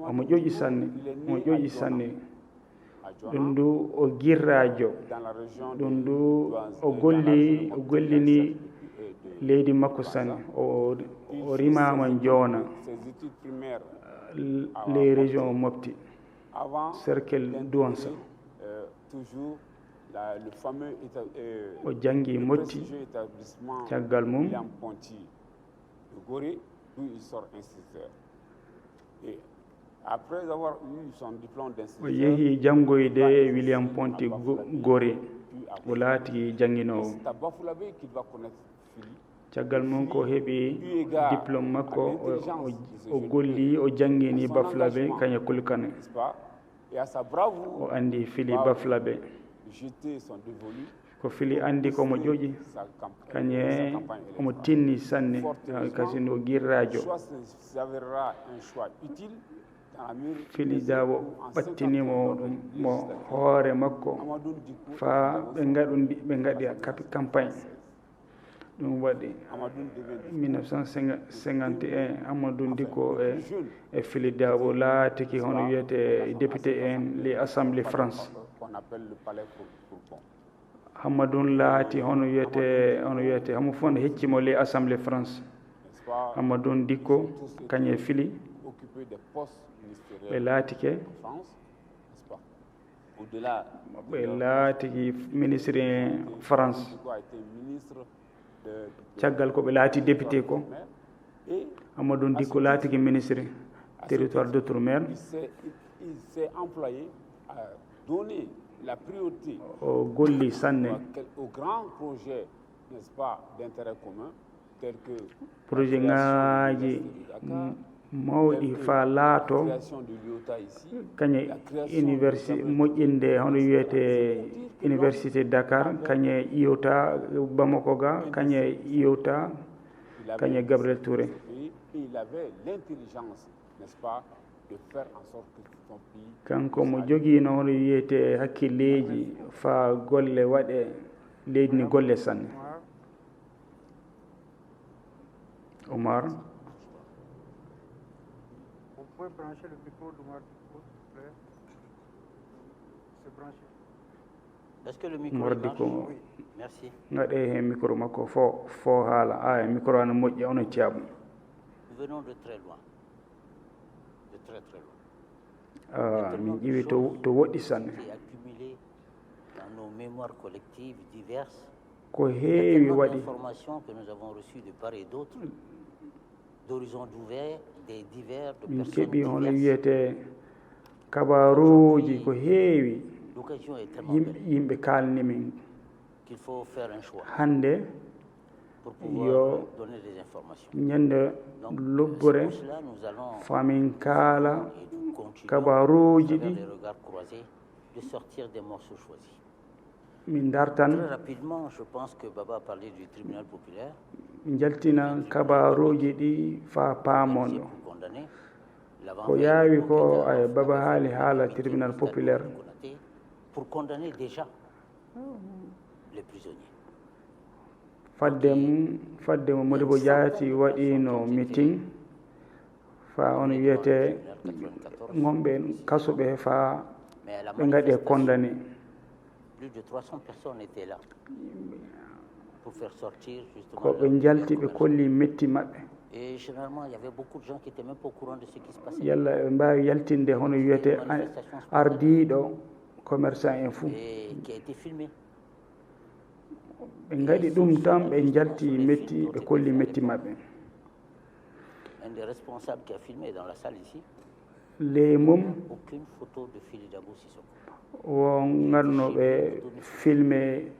S1: omo ƴoƴi sanne
S5: à
S1: ɗum
S5: Djona,
S1: ndu o girrajo
S5: dans la région
S1: ɗum ndu o gollini leydi makko sanne o rimama Djona
S5: ses études primaires
S1: les régions o mofti
S5: avant
S1: cercle Douansa
S5: toujours le fameux
S1: o janggi motti
S5: prestigieux établissement
S1: caggal mum
S5: William Ponty de Gorée, d'où il sort instituteur. Et après avoir eu son diplôme
S1: o
S5: d'instituteur,
S1: yeehi janngoyde William Ponty Gorée o laati jannginowo.
S5: c'est à Bafoulavé qu'il va connaître Philippe.
S1: caggal mum ko heɓi diplôme makko o golli o janngini Bafulaɓe kañe Kulkane
S5: N'est-ce pas? Et à sa bravoure,
S1: o anndi Fili Bafulaɓe
S5: jeter son dévolu,
S1: ko Fili anndi komo ƴoƴi
S5: sa
S1: kañe
S5: campagne
S1: omo
S5: électorale.
S1: tinni sanne kasi no girrajo
S5: Soit s'avérera un choix utile dans la mesure
S1: Fili Dabo ɓattinimo ɗum mo hoore makko
S5: Amadou Dicko,
S1: fa ɓe ngaɗi campagne ɗum waɗi
S5: Amadou devait
S1: 1951 Amadou Dicko e Fili Dabo laatiki hono wiyete député en les assemblée France.
S5: qu'on appelle le palais Bourbon.
S1: Hammadou laati hono wiyete hamo fof ne heccimo les assemblée France.
S5: N'est-ce pas?
S1: Hammadou Dicko kañe Fili
S5: Occuper des postes
S1: ɓe
S5: ministériels
S1: laatike
S5: en France, n'est-ce pas? Au-delà,
S1: ɓe laatiki ministre France
S5: Dicko a été ministre de
S1: caggal ko ɓe laati député ko
S5: et
S1: Hammadou Dicko laatiki ministre territoire d'outre-mer
S5: il s'est employé à donner la priorité
S1: o golli sanne
S5: aux grands projets, n'est-ce pas, d'intérêt commun, tels que
S1: projet
S5: la
S1: ŋaaji
S5: création
S1: mawɗi fa laato
S5: de l'État ici,
S1: kañe université moƴƴinde hono wiyete université Dakar kañe iyota Bamako ga kañe iyota kañe Gabriel Touré.
S5: et il avait l'intelligence, n'est-ce pas, de faire en sorte que son pays
S1: kanko mo jogiino hono wiyete hakkilleji fa golle waɗe leydi ni golle sanne. Omar
S6: On peut brancher le micro de Omar, s'il vous plaît. C'est branché.
S3: Est-ce que le micro
S1: Omar
S3: marche?
S1: Dicko
S3: Merci.
S1: ngaɗe hen micro makko fo haala aya micro ana moƴƴi ono ceeɓo.
S3: Nous venons de très loin. De très très loin.
S1: min ƴiwi to woɗɗi sanne
S3: Qui est accumulé dans nos mémoires collectives diverses.
S1: ko
S3: Il y a
S1: heewi
S3: tellement
S1: waɗi
S3: d'informations que nous avons reçues de part et d'autre, d'horizons d'ouvert, des divers, de
S1: min
S3: personnes
S1: keeɓi hono
S3: diverses.
S1: wiyete kabaruuji ko heewi
S3: L'occasion est tellement belle
S1: yimɓe kaalni min
S3: qu'il faut faire un choix
S1: hannde
S3: pour pouvoir
S1: yo
S3: donner des informations.
S1: ñande
S3: Donc,
S1: lobbore
S3: c'est pour cela nous allons
S1: famin kaala
S3: et nous continuons
S1: kabaruuji
S3: à travers
S1: ɗi
S3: les regards croisés de sortir des morceaux choisis.
S1: min
S3: Très
S1: dartan
S3: rapidement, je pense que Baba a parlé du tribunal populaire.
S1: min jaltina kabaruuji ɗi fa paamon ɗo
S3: Pour condamner
S1: ko yaawi ko ay Baba haala tribunal populaire
S3: pour condamner déjà les prisonniers.
S1: fadde mo Modibo Diaty waɗino meeting fa on wiyete gonɓe kasoɓe fa
S3: Mais à la
S1: ɓe ngaɗi e condamné
S3: plus de 300 personnes étaient là pour faire sortir justement
S1: ko ɓe jalti ɓe kolli metti maɓɓe
S3: et généralement il y avait beaucoup de gens qui étaient même pas au courant de ce qui se passait
S1: yalla ɓe mbawi yaltinde hono wiyete ardiɗo commerçant en fou
S3: et qui a été filmé.
S1: ɓe ngaɗi ɗum tan ɓe jalti metti ɓe kolli metti maɓɓe
S3: Un des responsables qui a filmé dans la salle ici,
S1: ley mum
S3: aucune photo de Fili Dabo Sissoko.
S1: wo ngarno ɓe filmé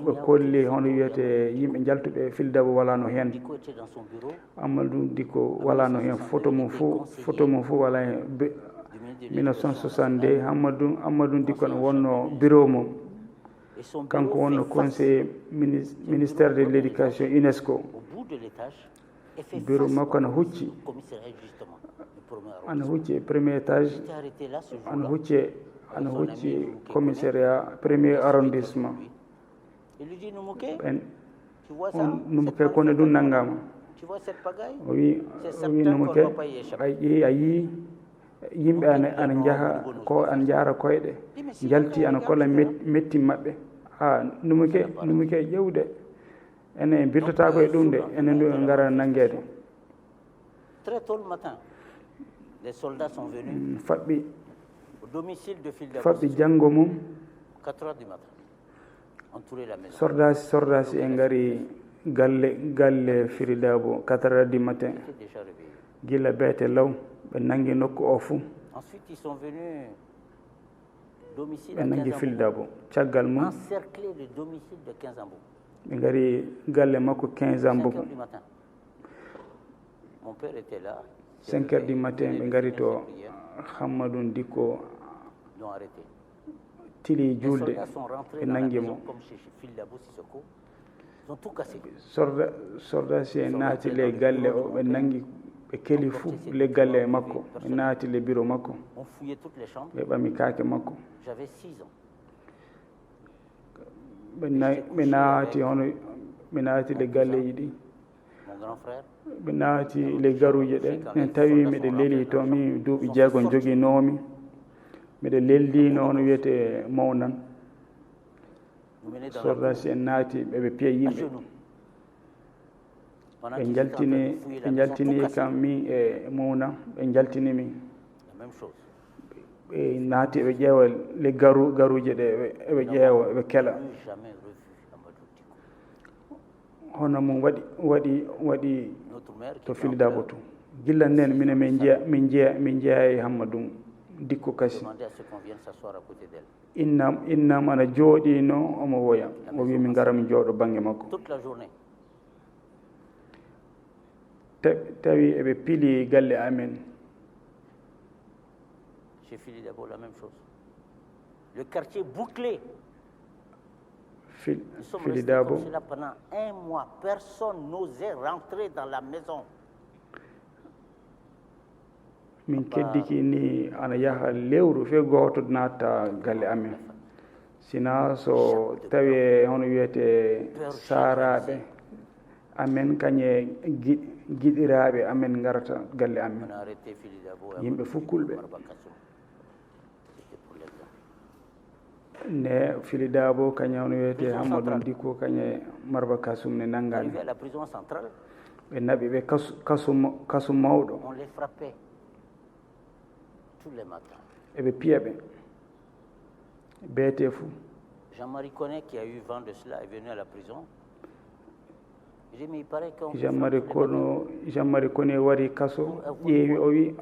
S1: ɓe kolli hono wiyete yimɓe jaltuɓe fildabo walano hen
S3: Diko était dans son bureau
S1: Amadou Diko walano hen photo mum fof wala hen
S3: du ministre de
S1: 1962 Amadou Diko no wonno bureau mum
S3: et son
S1: kanko
S3: bureau
S1: wonno
S3: fait face
S1: conseiller ministère de l'éducation UNESCO
S3: au bout de l'étage et fait
S1: bureau
S3: face
S1: makko ana
S3: au
S1: hucci
S3: commissariat justement du premier
S1: ana
S3: arrondissement.
S1: hucci e premier étage
S3: J'étais arrêté là ce
S1: ana
S3: jour-là.
S1: ana hucci commissariat premier arrondissement
S3: Il lui dit Noumouké,
S1: ɓen
S3: tu vois ça
S1: on Noumouké
S3: cette
S1: kone ɗum
S3: manifestation,
S1: naggama
S3: tu vois cette pagaille
S1: o wi
S3: C'est
S1: o
S3: certain
S1: wi
S3: qu'on
S1: Noumouké
S3: va pas y échapper.
S1: a ƴeewi a yii yimɓe ana jaaha ko ana jaara koyɗe jalti ana kolla metti maɓɓe ha Noumouké ƴewde enen birdotako e ɗum de enen ɗum en gara nanguede
S3: Très tôt le matin, les soldats sont venus
S1: faɓɓi
S3: au domicile de Phil Dabo,
S1: faɓɓi janngo mum
S3: 4 heures du matin, entourer la maison.
S1: sordasi en ngari galle Firidabo 4 heures du matin
S3: Ils étaient déjà réveillés.
S1: gila beete law ɓe nangi nokku o fuu
S3: Ensuite, ils sont venus domicile
S1: ɓe
S3: à
S1: nangi
S3: 15 Ambou,
S1: Firidabo caggal mum
S3: encercler le domicile de 15 Ambou.
S1: ɓe ngari galle makko 15 ans
S3: 5
S1: mboko
S3: heures du matin. Mon père était là.
S1: 5 heures du matin ɓe ngari to
S3: Ils
S1: Hammadou Diko
S3: l'ont arrêté.
S1: tili
S3: Les
S1: julde
S3: soldats sont rentrés
S1: ɓe
S3: dans la
S1: nangi
S3: maison
S1: mo
S3: comme chez Phil Dabo Sissoko. Ils ont tout cassé.
S1: sordasi en naati le galle o ɓe nangi ɓe keli fuu le galle e makko ɓe naati le bureau makko
S3: On fouillait toutes les chambres.
S1: ɓe ɓami kaake makko
S3: J'avais 6 ans.
S1: ɓe naati hono ɓe naati le galleji ɗi
S3: Mon grand frère,
S1: ɓe naati le garuji ɗe en tawi miɗe leeli to mi duuɓi jeegom joguinomi miɗe leldino hono wiyete mawnan
S3: nous menait dans la
S1: sordasi en naati ɓeɓe piya
S3: à
S1: yimɓe
S3: genoux. Pendant
S1: ɓe
S3: qu'ils étaient en train de
S1: jaltini
S3: fouiller
S1: ɓe
S3: la maison, tout
S1: jaltini
S3: cassé.
S1: kam min e mawna ɓe jaltinimi
S3: La même chose.
S1: ɓe naati ɓe ƴeewa le garuji ɗe eɓe ƴeewa eɓe kela
S3: Plus jamais revu Amadou Diko.
S1: hono mum waɗi
S3: Notre mère qui
S1: to
S3: était en
S1: Filidabo
S3: pleurs,
S1: to gilla nden minen min jeeya e Hammadou Dikko kasi
S3: demandait à ce qu'on vienne s'asseoir à côté d'elle.
S1: innam ana jooɗino omo woya o wi min ngara min jooɗo bange makko
S3: Toute la journée.
S1: tawi eɓe pili galle amen
S3: Chez Phil Dabo, la même chose. Le quartier bouclé. Nous sommes restés
S1: Filidabo
S3: comme cela pendant 1 mois. Personne n'osait rentrer dans la maison.
S1: min keddiki ni ana yaha lewru fe gooto natta galle amen sina so tawi hono wiyete saaraɓe amen kañe giɗiraɓe amen garata galle amen
S3: On a arrêté Phil Dabo.
S1: yimɓe fukkulɓe
S3: Marba Kassoum. C'était pour l'exemple.
S1: ne Filidabo kañe hono wiyete Hammadou Dikko kañe Marba Kassoum ne nanngani
S3: Arrivé à la prison centrale,
S1: ɓe naɓi ɓe kasu mawɗo
S3: on les frappait tous les matins.
S1: eɓe piya ɓe beete fuu
S3: Jean-Marie Connet, qui a eu vent de cela, est venu à la prison. Il dit, mais il paraît qu'on...
S1: Jean-Marie Kone wari kaso ƴeewi o wi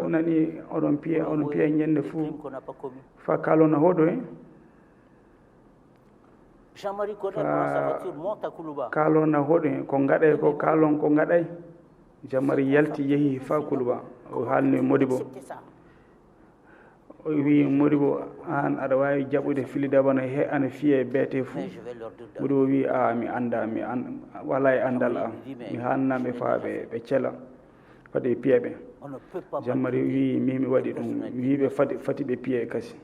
S1: o nani oɗon piya ñande fuu
S3: qu'on n'a pas commis.
S1: fa kalona hoɗo he
S3: Jean-Marie Connet prend sa voiture, monte à Koulouba.
S1: kalona hoɗo he ko gaɗay ko kalon ko gaɗay Jean-Marie yalti yeehi fa Kuluba o haalni Modibo
S3: C'était ça.
S1: o wi Modibo an aɗa wawi jaɓude Filidabo ana fiye beete fuu
S3: Mais je vais leur dire
S1: Modibo wi mi anda wala e andal am mi hannamɓe fa ɓe cela fade ɓe piya ɓe
S3: on ne peut pas
S1: Jean-Marie wi mimi waɗi ɗum wiɓe fati ɓe piye kasi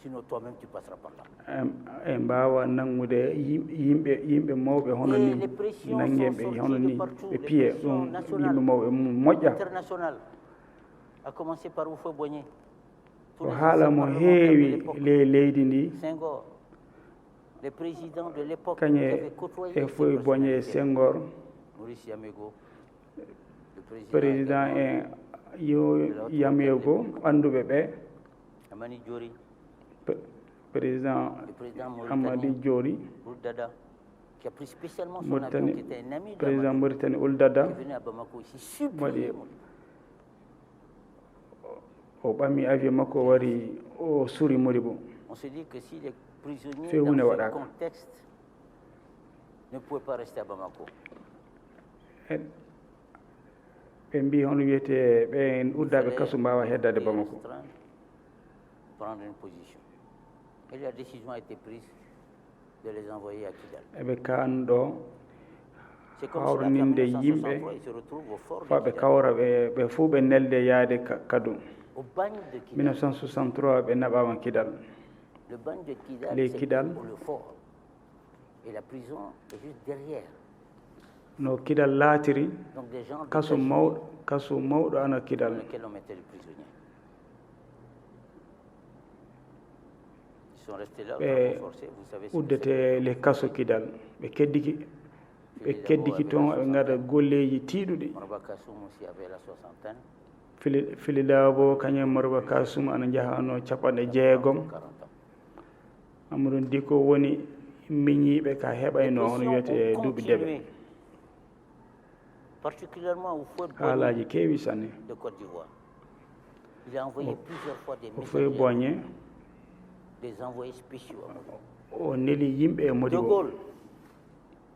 S3: sinon toi-même tu passeras par là.
S1: e mbawa nangude yimɓe mawɓe hono ni nangueɓe hono ni ɓe piye ɗum yimɓe mawɓe moƴƴa
S3: International, à commencer par Oufo Boigné.
S1: o haala mo heewi leydi ndi
S3: Senghor, les présidents de l'époque qui
S1: kañe
S3: avaient côtoyé
S1: e foye Boigné e Senghor
S3: Maurice Yamego, le
S1: président e Yamego anduɓe ɓe
S3: Amani Diori,
S1: président
S3: le président
S1: Amadi Diori
S3: Dada, qui a pris spécialement son avion, qui était un ami de
S1: président Mauritanie Ouldada
S3: qui venait à Bamako ici, supplier
S1: waɗi o ɓami avion makko wari o suuri Modibo
S3: On se dit que si les prisonniers
S1: Fewune
S3: dans ce
S1: waɗaka.
S3: contexte ne pouvaient pas rester à Bamako.
S1: ɓe mbi hono wiyete ɓen uddaɓe kaso mbawa heddade
S3: Et
S1: Bamako.
S3: restreindre, prendre une position. Et la décision a été prise de les envoyer à Kidal.
S1: eɓe kanɗo
S3: C'est comme si
S1: hawrninde
S3: en
S1: yimɓe
S3: 1963, ils se retrouvent au fort de
S1: fa ɓe
S3: Kidal,
S1: kawra ɓe fuu ɓe nelde yaade Kadou.
S3: au bagne de Kidal.
S1: 1963 ɓe naɓama Kidal.
S3: Le bagne de Kidal,
S1: Les
S3: c'est
S1: Kidal.
S3: pour le fort. Et la prison est juste derrière.
S1: No Kidal laatiri
S3: Donc des gens
S1: kaso mawɗo ana
S3: dans
S1: Kidal.
S3: lesquels on mettait les prisonniers. Ils sont restés là,
S1: ɓe
S3: forcés, vous savez ce que c'est.
S1: uddete le kaso Kidal ɓe keddiki toon ɓe gada golleji tiiɗuɗi.
S3: Morba Kassoum aussi avait la soixantaine,
S1: Filidabo kañum Morba Kassoum ana jahano capanɗe jeegom.
S3: 40 ans.
S1: Amadou Diko woni miñiɓe ka heɓayno hono wiyete duuɓi deɓe.
S3: Particulièrement au feu de
S1: haalaji keewi sanne
S3: de Côte d'Ivoire. Il a envoyé plusieurs fois des
S1: o foye
S3: messagers,
S1: boñe
S3: des envoyés spéciaux à Modibo.
S1: o neli yimɓe e
S3: De
S1: Modibo.
S3: Gaulle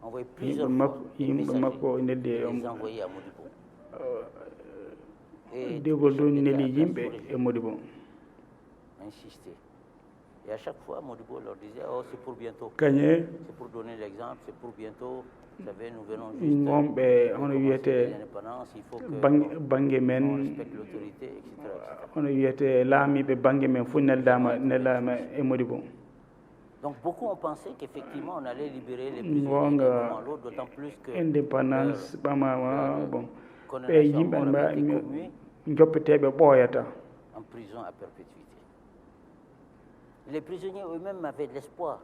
S3: a envoyé plusieurs fois des
S1: yimɓe
S3: messagers,
S1: makko o neldi
S3: des envoyés à Modibo. Et
S1: Degol
S3: tous les
S1: ɗum
S3: chefs
S1: neli
S3: d'État
S1: yimɓe
S3: restés
S1: e Modibo.
S3: insisté. Et à chaque fois, Modibo leur disait, oh, c'est pour bientôt.
S1: Kañe
S3: C'est pour donner l'exemple, c'est pour bientôt. Vous savez, nous venons juste
S1: wonɓe
S3: de
S1: hono
S3: commencer
S1: wiyete
S3: l'indépendance, il faut que
S1: bangue
S3: on
S1: men
S3: respecte l'autorité, etc., etc.
S1: hono wiyete laamiɓe bangue men fof neldama e Modibo.
S3: Donc beaucoup ont pensé qu'effectivement on allait libérer les prisonniers d'un
S1: gonga
S3: moment à l'autre, d'autant plus que
S1: indépendance ɓamama bon
S3: Colonel
S1: ɓe
S3: Sambor
S1: yimɓe
S3: avait été commué
S1: joppeteɓe ɓooyata.
S3: en prison à perpétuité. Les prisonniers eux-mêmes avaient de l'espoir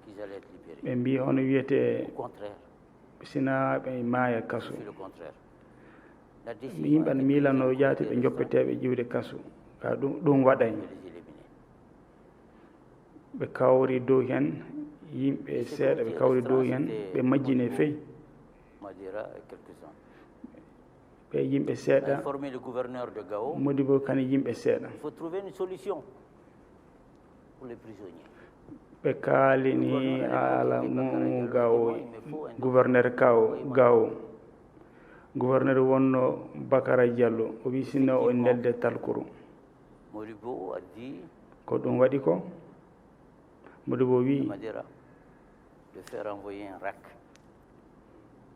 S3: qu'ils allaient être libérés.
S1: ɓe mbi hono wiyete
S3: Au contraire,
S1: sina ɓe maaya kaso.
S3: c'est le contraire. La décision
S1: yimɓe
S3: a
S1: ana
S3: été
S1: milano
S3: prise
S1: jaati
S3: de
S1: ɓe
S3: les
S1: joppeteɓe ƴiwde kaso ka ɗum waɗay
S3: éliminer.
S1: ɓe kawri dow hen yimɓe seeɗa ɓe kawri dow hen ɓe majjine feyi
S3: Madira et quelques-uns.
S1: ɓe yimɓe
S3: On a
S1: seeɗa
S3: informé le gouverneur de Gao.
S1: Modibo kane yimɓe seeɗa
S3: Il faut trouver une solution pour les prisonniers.
S1: ɓe kaalini haala mum gawo gouverneur gawo gouverneur wonno Bakara Diallo o wi sinno o nelde Talkourou
S3: Modibo a dit
S1: ko ɗum waɗi ko Modibo
S3: à
S1: wi
S3: Madera de faire envoyer un RAC,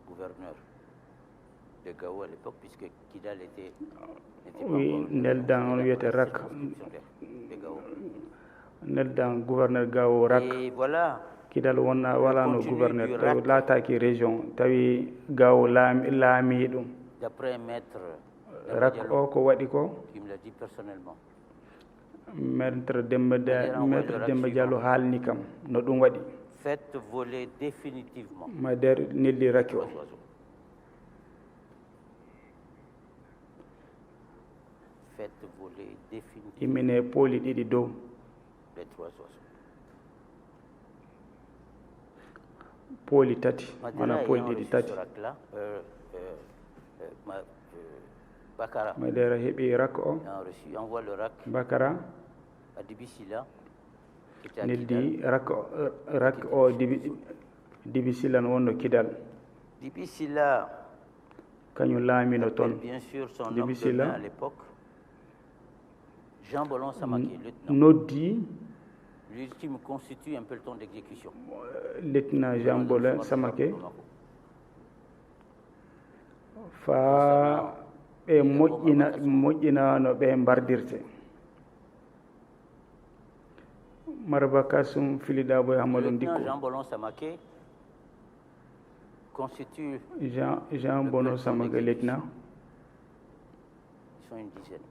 S3: gouverneur de Gao à l'époque, puisque Kidal n'était pas
S1: wi
S3: encore
S1: neldan on wiyete rak
S3: circonscription de Gao.
S1: neldan gouverneur gawo rak
S3: Et voilà,
S1: Kidal wonna walano
S3: continue
S1: gouverneur
S3: du
S1: tawi
S3: RAC.
S1: laataki région tawi gawo laami ɗum
S3: d'après un maître
S1: rak o ko waɗi ko
S3: qui me l'a dit personnellement,
S1: maître Demba Diallo haalni kam no ɗum waɗi
S3: faites voler définitivement
S1: ma nder nelli rakki o
S3: les oiseaux. Faites voler définitivement
S1: immine pooli ɗiɗi dow
S3: les 3 oiseaux.
S1: pooli tati
S3: Madera
S1: wona pooli
S3: ayant
S1: ɗiɗi
S3: reçu
S1: tati
S3: ce RAC-là, Bakara
S1: madera heeɓi rak o
S3: ayant reçu, envoie le RAC
S1: Bakara
S3: à Dibisila, qui était à
S1: neldi
S3: Kidal.
S1: rak o dibi silan wonno Kidal
S3: Dibisila
S1: kañum laamino
S3: appelle
S1: toon
S3: bien sûr son homme
S1: Dibi
S3: de
S1: Silla.
S3: main à l'époque, Jean Bolon Samaki, lieutenant.
S1: noddi
S3: Lui qui me constitue un peloton d'exécution.
S1: lieutenant Jean Bolin
S3: Dans le
S1: Samake
S3: Bamako.
S1: fa ɓe moƴƴinano ɓe mbardirte Marba Kassoum Filidabo e Hamadou
S3: Lieutenant
S1: Dikko
S3: Jean Bolon Samake constitue,
S1: Jean Bono Samake lieutenant
S3: ils sont une dizaine.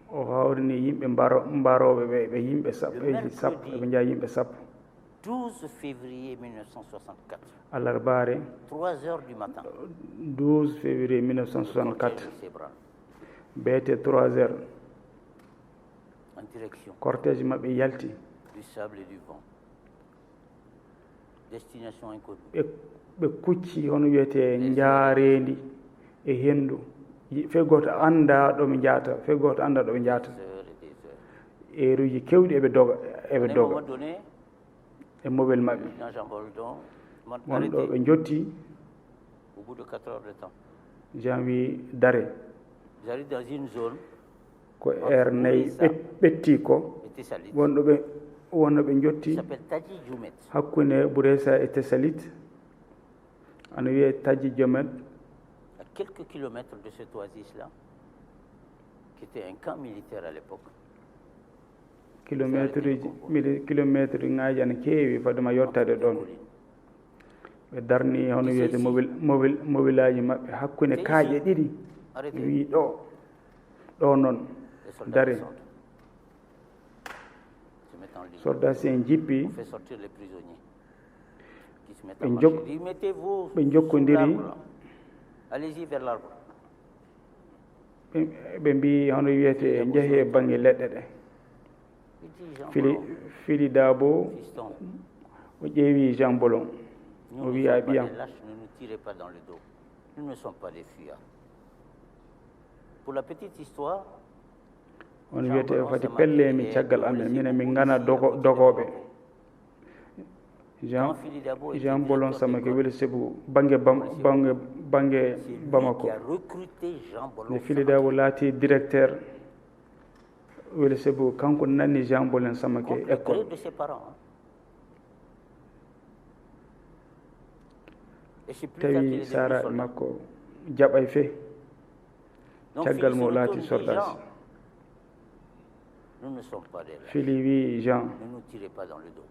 S1: o hawrini yimɓe mbaroɓe ɓe yimɓe sappo eɓe jaa yimɓe sappo
S3: 12 février 1964,
S1: alarbare
S3: 3 heures du matin.
S1: 12 février 1964
S3: Cortège s'ébranle
S1: beete 3 heures
S3: en direction
S1: cortège maɓɓe yalti
S3: du sable et du vent. Destination inconnue.
S1: ɓe kucci hono wiyete jaarendi e henndu fe goto anda ɗoɓe jaata fe goto anda ɗoɓe jaata
S3: Des heures et des heures.
S1: heure uji kewɗi eɓe
S3: À un
S1: doga
S3: moment donné,
S1: e mobile
S3: Le
S1: maɓɓe
S3: président Jean Boldon m'a
S1: won ɗo
S3: arrêté
S1: ɓe jotti
S3: au bout de 4 heures de temps.
S1: Jean wi dare
S3: J'arrive dans une zone
S1: ko air nayi ɓetti ko
S3: qui était salite,
S1: wonno ɓe
S3: qui
S1: jotti
S3: s'appelle Tadji Djoumet.
S1: hakkunde Bouressa e Tessalit ana wiye Tadji Djomet
S3: À quelques kilomètres de cette oasis-là, qui était un camp militaire à l'époque.
S1: kilométre ŋaji ana keewi fadema yottade ɗon ɓe darni hono wiyete mobile aji maɓɓe hakkunde kaaƴe ɗiɗi
S3: Arrêtez.
S1: wi ɗo noon
S3: Les soldats
S1: dare
S3: descendent. Se mettent en ligne.
S1: soldat si en jippi
S3: On fait sortir les prisonniers qui se mettent
S1: ɓe
S3: en marche.
S1: jok-
S3: Il dit, mettez-vous
S1: ɓe
S3: sous
S1: jokkodiri
S3: l'arbre, là. Allez-y vers l'arbre.
S1: ɓe mbi hono wiyete jeehe banggue leɗɗe ɗe
S3: Il dit, Jean
S1: fili
S3: Bollon,
S1: fili Dabo
S3: fiston,
S1: o ƴeewi Jean Bolon
S3: nous
S1: o
S3: ne
S1: wi a
S3: sommes pas
S1: ɓiyam
S3: des lâches, ne nous tirez pas dans le dos. Nous ne sommes pas des fuyards. Pour la petite histoire,
S1: hono wiyete fati pellemi caggal amen minen min gana dogoɓe Jean Bolon Samake weli sebu banggue
S3: c'est lui
S1: Bamako
S3: qui a recruté Jean Bollon
S1: nde Fili Dabo laati directeur weli sebu kanko nanni Jean Bolon Samake
S3: contre le
S1: école
S3: gré de ses parents. Hein. Et c'est plus tard qu'il est
S1: tawi
S3: devenu
S1: saraɓe
S3: soldat.
S1: makko jaɓay fe
S3: Donc,
S1: caggal
S3: Fili
S1: mo
S3: se
S1: laati
S3: retourne, dit,
S1: soldat
S3: Jean, nous ne sommes pas des lâches.
S1: Fili wi Jean
S3: Ne nous tirez pas dans le dos.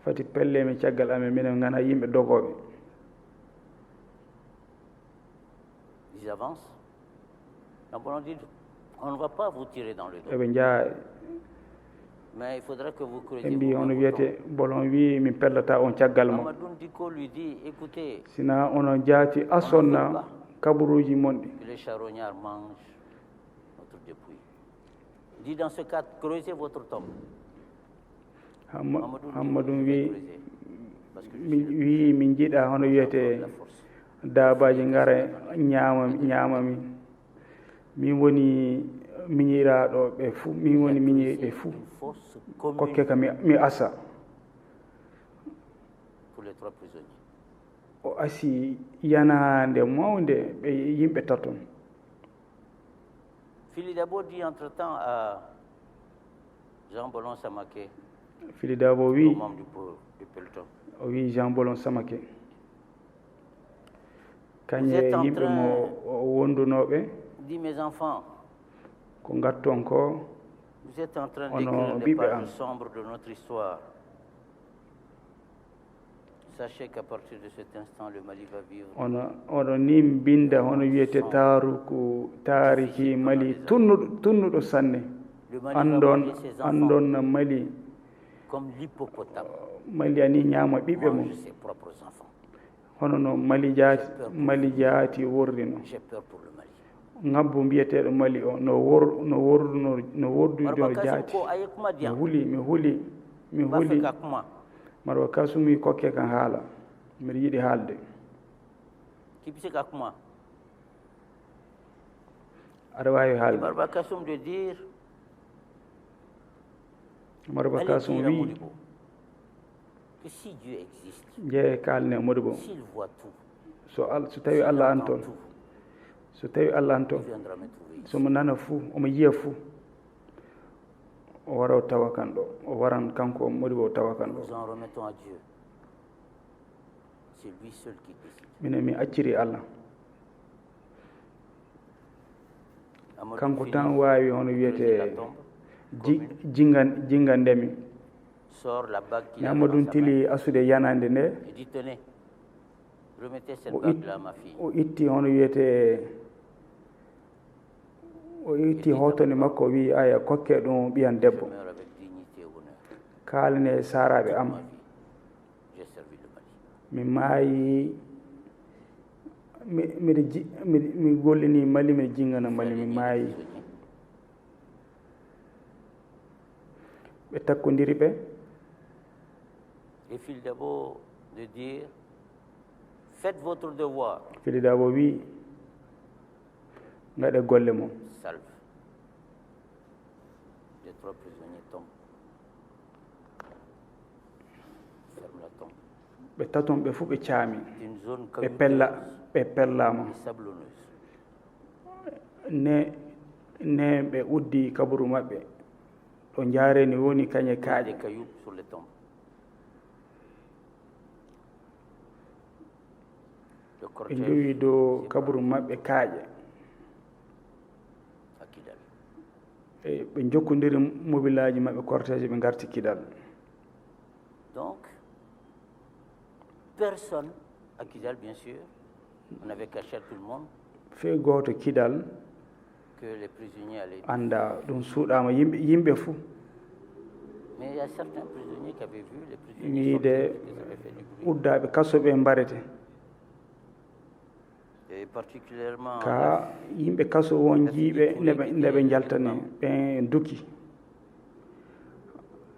S1: fati pellemi caggal amen minen gana yimɓe dogoɓe
S3: Ils avancent. Donc on dit, on ne va pas vous tirer dans le dos.
S1: eɓe jaa
S3: Mais il faudra que vous
S1: ɓe
S3: creusiez
S1: mbi
S3: vous-même
S1: hono
S3: vos
S1: wiyete Bolon wi min pellata on caggal
S3: tombes.
S1: mo
S3: Mamadou Diko lui dit, écoutez,
S1: sina onon jaati asonna kabaruji monɗi
S3: que les charognards mangent notre dépouille. Il dit, dans ce cas, creusez votre tombe.
S1: Hammadou
S3: dit,
S1: wi
S3: creuser, parce que
S1: wi min jiiɗa hono wiyete
S3: la force.
S1: dabaji ngara ñamami min woni miñiraɗo ɓe fuu min woni miñiriɓe fuu
S3: Une fosse commune
S1: kokke ka mi asa
S3: pour les 3 prisonniers.
S1: o asi yanande mawde ɓe yimɓe taton
S3: Fili Dabo dit entre-temps à Jean Bollon Samake,
S1: Fili Dabo
S3: au
S1: wi
S3: membre du peloton,
S1: o wi Jean Bolon Samake kañe
S3: êtes en
S1: yimɓe
S3: train-
S1: mo wondunoɓe
S3: dit, mes enfants,
S1: ko gatton ko
S3: vous êtes en train
S1: Oh
S3: d'écrire
S1: non,
S3: des
S1: Bible,
S3: pages
S1: hein.
S3: sombres de notre histoire. Sachez qu'à partir de cet instant, le Mali va vivre.
S1: oɗo ni binda hono wiyete taruku tariki Mali tunnuɗo sanne
S3: Le Mali va manger ses enfants
S1: andon no Mali
S3: comme l'hippopotame
S1: Mali ani ñaama ɓiɓɓe mum
S3: mange ses propres enfants.
S1: hono no Mali jaati wordino
S3: J'ai peur pour le Mali.
S1: ngabbu mbiyeteɗo Mali o no wordude no jaati
S3: Ko aye kuma diyan.
S1: mi huli
S3: Ba fe ka kuma.
S1: mbaɗa kasumi kokke kan haala mbiɗa yiɗi haalde
S3: Ki bi se ka kuma.
S1: aɗa wawi haalde
S3: Barba Kassoum de dire
S1: Marba Kasum
S3: allez dire à
S1: wi
S3: Modibo que si Dieu existe,
S1: jeeye kalne Modibo
S3: s'il voit tout,
S1: so tawi Allah an
S3: entend
S1: toon
S3: tout,
S1: so tawi Allah an
S3: il
S1: toon
S3: viendra me trouver ici.
S1: somo nana fuu omo yiya fuu o wara o tawa kan ɗo o waran kanko Modibo o tawa kan ɗo
S3: Nous en remettons à Dieu. C'est lui seul qui décide.
S1: minen mi acciri Allah
S3: Amadou
S1: kanko
S3: Fili
S1: tan wawi hono
S3: creuser la
S1: wiyete
S3: tombe,
S1: jingandemi
S3: sort la bague qu'il
S1: mi
S3: a
S1: Amadou
S3: dans sa main
S1: tili asude yanande nde
S3: et dit tenez, remettez cette
S1: o
S3: bague-là à ma fille.
S1: o itti hono wiyete o itti hotone makko o wi aya kokke ɗum ɓiyan
S3: Je
S1: debbo
S3: meurs avec dignité et honneur.
S1: kalne saraɓe am
S3: Ma vie, j'ai servi le Mali.
S1: mi maayi mi gollini Mali miɗa jingana Mali mi maayi
S3: Prisonnier.
S1: ɓe takkodiri ɓe
S3: Et Fili Dabo de dire faites votre devoir,
S1: Fili Dabo wi gaɗe golle mum
S3: salve. Les 3 prisonniers tombent. tombent.
S1: ɓe taton ɓe fuu ɓe caami
S3: Une zone
S1: ɓe pellama
S3: et sablonneuse.
S1: ne ɓe uddi kaburu maɓɓe ɗo jaareni woni kañe
S3: Des
S1: kaaƴe
S3: cailloux sur les tombes. Le
S1: ɓe
S3: cortège
S1: jowi dow kaburu maɓɓe kaaƴe
S3: à Kidal.
S1: e ɓe jokkodiri mobilaji maɓɓe cortége ɓe garti Kidal.
S3: Donc, personne à Kidal, bien sûr, on avait caché à tout le monde
S1: fe goto Kidal
S3: que les prisonniers allaient.
S1: anda ɗum suuɗama yimɓe fuu
S3: Mais il y a certains prisonniers qui avaient vu les prisonniers
S1: wiide
S3: sortir, qu'ils avaient fait du bruit.
S1: uddaɓe kaso ɓe mbarete
S3: Et particulièrement
S1: ka yimɓe kaso won jiiɓe ndeɓe jaltani ɓen duki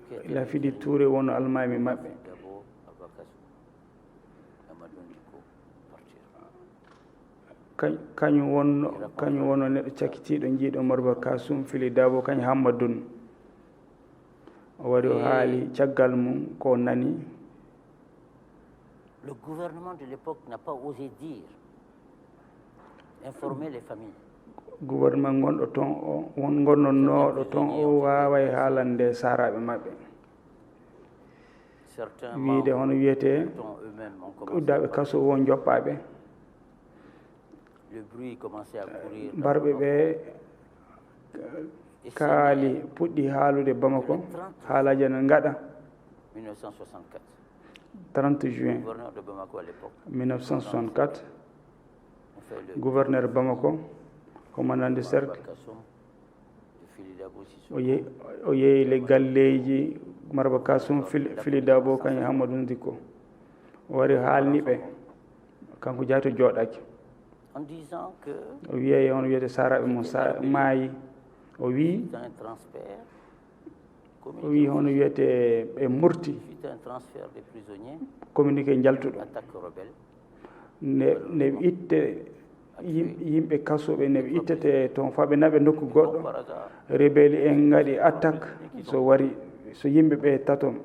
S3: qui était
S1: Lafidi Touré wono almami maɓɓe
S3: d'abord à Bakassou, Amadou Ndiko partir.
S1: kañum wonno neɗɗo cakkitiɗo jiiɗo Marba Kasum Fili Dabo kañum Hammadoun o wari o haali caggal mum ko nani.
S3: Le gouvernement de l'époque n'a pas osé dire, informer les familles.
S1: Gouvernement gonɗo toon o won gonnonnoɗo toon o waway haalande saraɓe maɓɓe
S3: Certains
S1: wiide
S3: membres
S1: hono wiyete
S3: dont eux-mêmes ont commencé
S1: uddaɓe
S3: à
S1: kaso won joppaɓe
S3: le bruit commençait à courir.
S1: mbarɓe ɓe kaali puɗɗi haalude Bamako haalaji ne gaɗa
S3: 1964.
S1: 30
S3: Le
S1: juin
S3: gouverneur de Bamako à l'époque
S1: 1964
S3: a fait le
S1: gouverneur Bamako commandant cercle
S3: Bakassoum de Fili Dabo Sissoko.
S1: o yeeyi le galleji Marba Kasum Fili Dabo kañum Hammadou Ndiko o wari haalniɓe kanko jaato jooɗaki
S3: En disant que
S1: o wiyeyi hono wiyete saraɓe mum maayi o wi
S3: c'est un transfert,
S1: o wi hono wiyete ɓe murti
S3: suite à un transfert des prisonniers,
S1: communiqué jaltuɗo
S3: attaque rebelle,
S1: ne itte yimɓe kasoɓe ne ɓe ittete toon fa ɓe naɓe nokku goɗɗo
S3: par hasard,
S1: rebeli en gaɗi attaque so wari so yimɓe ɓe taton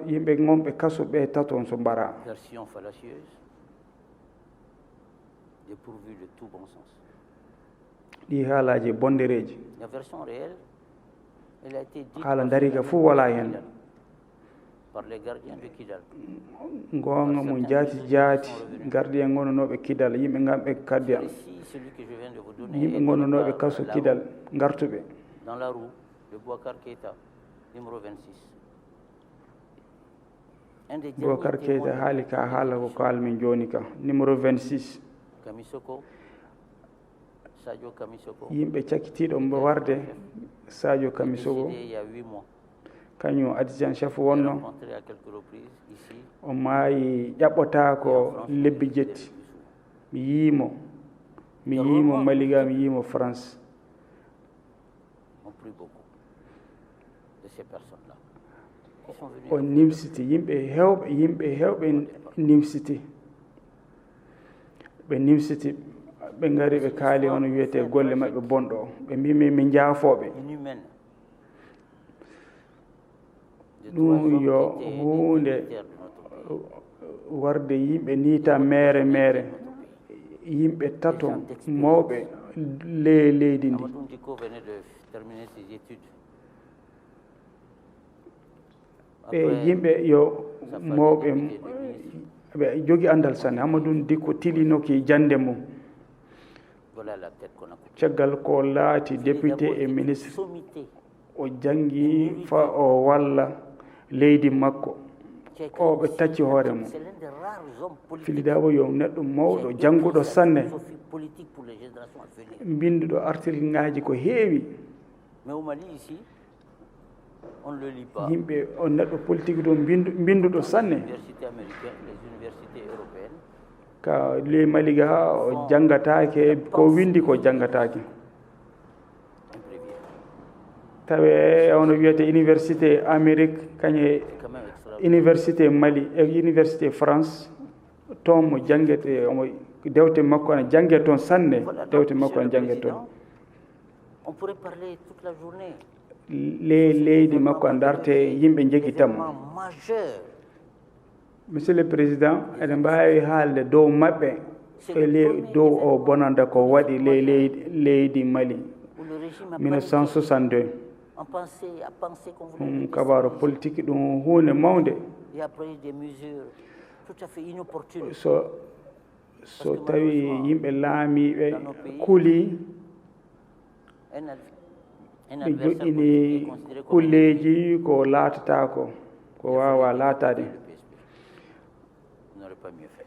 S1: yimɓe gonɓe kaso ɓe taton so mbara
S3: version fallacieuse, dépourvue de tout bon sens.
S1: ɗi haalaji bondereji
S3: La version réelle, elle a été dite
S1: haala dariga fuu wala hen
S3: par les gardiens de Kidal.
S1: gonga mum jaati gardien gonnonoɓe Kidal yimɓe gamɓe kaddial
S3: Ici, celui que je viens de vous donner
S1: yimɓe
S3: est
S1: gonnonoɓe
S3: donné
S1: kaso
S3: par la
S1: Kidal
S3: roue,
S1: gartuɓe
S3: dans la roue de Bouakar Keita, numéro 26. Un des
S1: Boubacar
S3: derniers témoins
S1: Keita
S3: de
S1: haali ka haala ko kalmin joni ka numéro 26
S3: Kamisoko, Sadio Kamisoko,
S1: yimɓe cakkitiɗo mbo warde Sadio Kamisogo
S3: décédé il y a 8 mois.
S1: kañum adjudant chef
S3: J'ai
S1: wonno
S3: rencontré à quelques reprises ici.
S1: o maayi ƴaɓɓota ko lebbi jetti mi yiimo Maliga mi yiimo France
S3: On prie beaucoup de ces personnes-là. Ils sont venus
S1: o nimsiti yimɓe hewɓe nimsiti ɓe ngari ɓe kaali hono wiyete golle maɓɓe bonɗo o ɓe mbimi min jaafoɓe
S3: inhumaines. De trois
S1: ɗum
S3: hommes
S1: yo
S3: qui étaient des
S1: hunde
S3: militaires de notre pays.
S1: warde yimɓe niita mere yimɓe tato mawɓe leydi ndi
S3: Amadou Ndiko venait de terminer ses études.
S1: ɓe yimɓe yo mawɓe ɓe jogi andal sanne Amadou Ndiko tilinoki jande mum
S3: Voilà la tête qu'on a coupée.
S1: caggal ko laati député et ministre
S3: Sommité.
S1: o jangi fa o walla leydi makko o ɓe tacci hoore mum
S3: C'est l'un des rares hommes politiques
S1: Fili Dabo yo neɗɗo mawɗo jannguɗo sanne
S3: politique pour les générations à venir.
S1: mbinduɗo article ŋaji ko heewi
S3: Mais au Mali, ici, on ne le lit pas.
S1: yimɓe o neɗɗo politique ɗo mbinduɗo sanne
S3: Les universités américaines, les universités européennes,
S1: ka ley Maliga ha o janngatake ko windi ko janngatake
S3: imprévus.
S1: tawe ono wiyete université Amérique kañe
S3: C'est quand même extraordinaire.
S1: université Mali e université France toon mo janguete omo dewte makko ana jangge toon sanne
S3: Voilà, donc,
S1: dewte makko
S3: Monsieur
S1: ana
S3: le
S1: jangge
S3: Président,
S1: toon
S3: on pourrait parler toute la journée.
S1: leydi makko a darte yimɓe jegitanmo
S3: Événement majeur
S1: Monsieur le Président, eɗen mbawi haalde dow maɓɓe dow o bonanda ko waɗi leydi Mali
S3: où le régime a
S1: 1962
S3: a pensé qu'on voulait
S1: kabaru politique ɗum hunde mawde
S3: et a pris des mesures tout à fait inopportunes.
S1: so tawi yimɓe laamiɓe kuuli ɓe joƴƴini kulleji ko laatata ko wawa laatade.
S3: N'aurait pas mieux fait.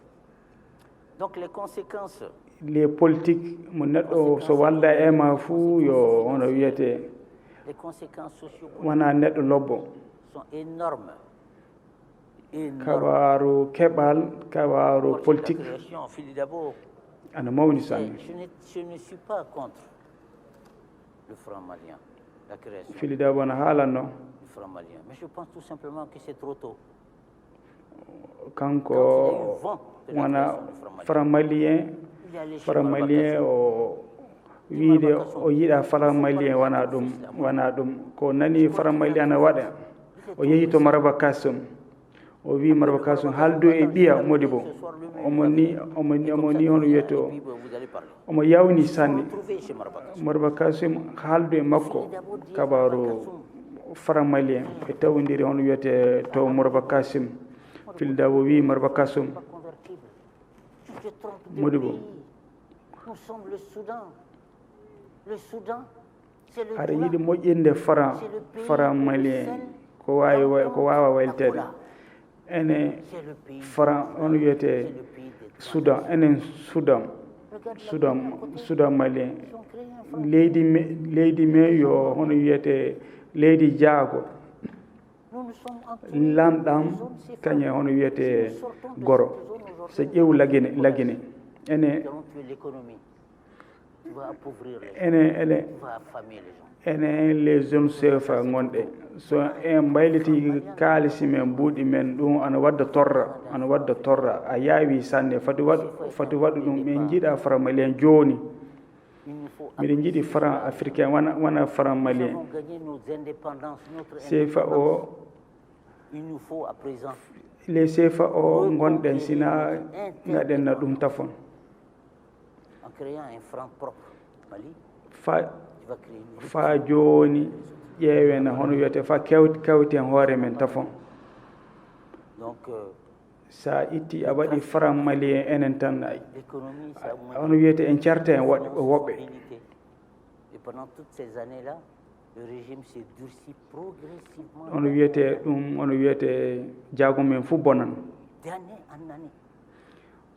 S3: Donc les conséquences
S1: les politiques mo neɗɗo so walla e ma fuu yo hono wiyete
S3: les conséquences sociopolitiques
S1: wona neɗɗo lobbo
S3: sont énormes.
S1: kabaru keɓal kabaru politique ana mawni sanne.
S3: Je ne suis pas contre le franc malien, la création
S1: Fili Dabo na haalanno
S3: du franc malien, mais je pense tout simplement que c'est trop tôt.
S1: kanko wona franc malien o wiide o yiɗa franc malien wona ɗum ko nani franc malien ana waɗa o yehi to Maraba Kasum o wi Maraba Kasum haaldu e ɓiya Modibo omoni hono wiyeto omo yawni sanne Maraba Kasum haaldu e makko kabaru franc malien e tawdiri hono wiyete to Maraba Kasum. Fili Dabo wi Maraba Kasum Modibo aɗa yiɗi moƴƴinde franc malien ko wawa weltede ene franc hono wiyete Soudan enen Soudan malien leydi me yo hono wiyete leydi jaago lamɗam kañe hono wiyete goro so ƴeew lagine ene les zones CFA gonɗe so en mbayliti kaalisi men mbuuɗi men ɗum ana wadda torra a yaawi sanne fati waɗu ɗum ɓe jiiɗa franc malien joni miɗen jiiɗi franc africain wona franc malien CFA o les CFA o gonɗen sina gaɗenna ɗum tafon fa joni ƴeewen hono wiyete fa kewten hoore men tafon sa itti a waɗi franc malien enen tan hono wiyete en carta en woɓɓe hono wiyete ɗum hono wiyete jagum men fuu bonan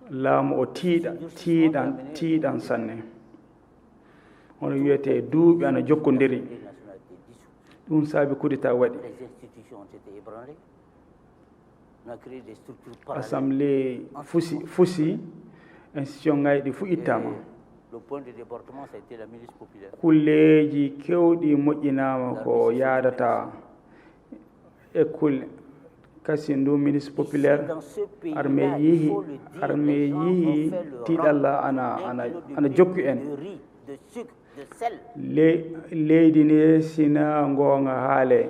S1: laamu o tiiɗan sanne hono wiyete duuɓi ana jokkodiri ɗum saabi kudeta waɗi assemblée fusi institution ngaji ɗi fuu ittama kulleji kewɗi moƴƴinama ko yaadata e kulle kasi ndu ministre populaire arme yihi tiiɗalla ana jokku en leydi ni sina gonga haale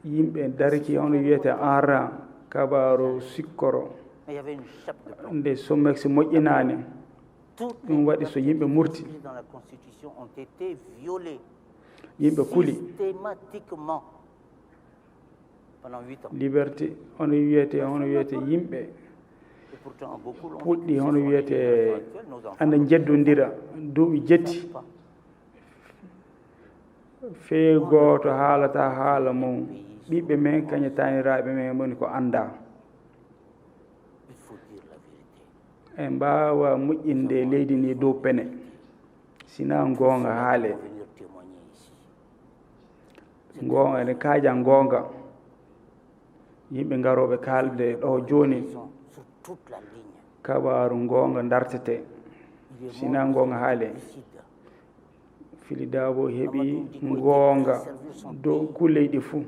S1: yimɓe darki hono wiyete en rang kabaru sikkoro nde Somex moƴƴinani ɗum waɗi so yimɓe murti yimɓe kuli liberté hono wiyete yimɓe puɗɗi hono wiyete anda jeddodira duuɓi jetti fee gooto haalata haala mum ɓiɓɓe men kañe taniraɓe men woni ko anda en mbawa moƴƴinde leydi ndi dow pene sina gonga haale gonga ene kaaja gonga yimɓe garoɓe kalde ɗo joni kabaru gonga dartete sina gonga haale Fili Dabo heeɓi gonga dow kulleyɗi fuu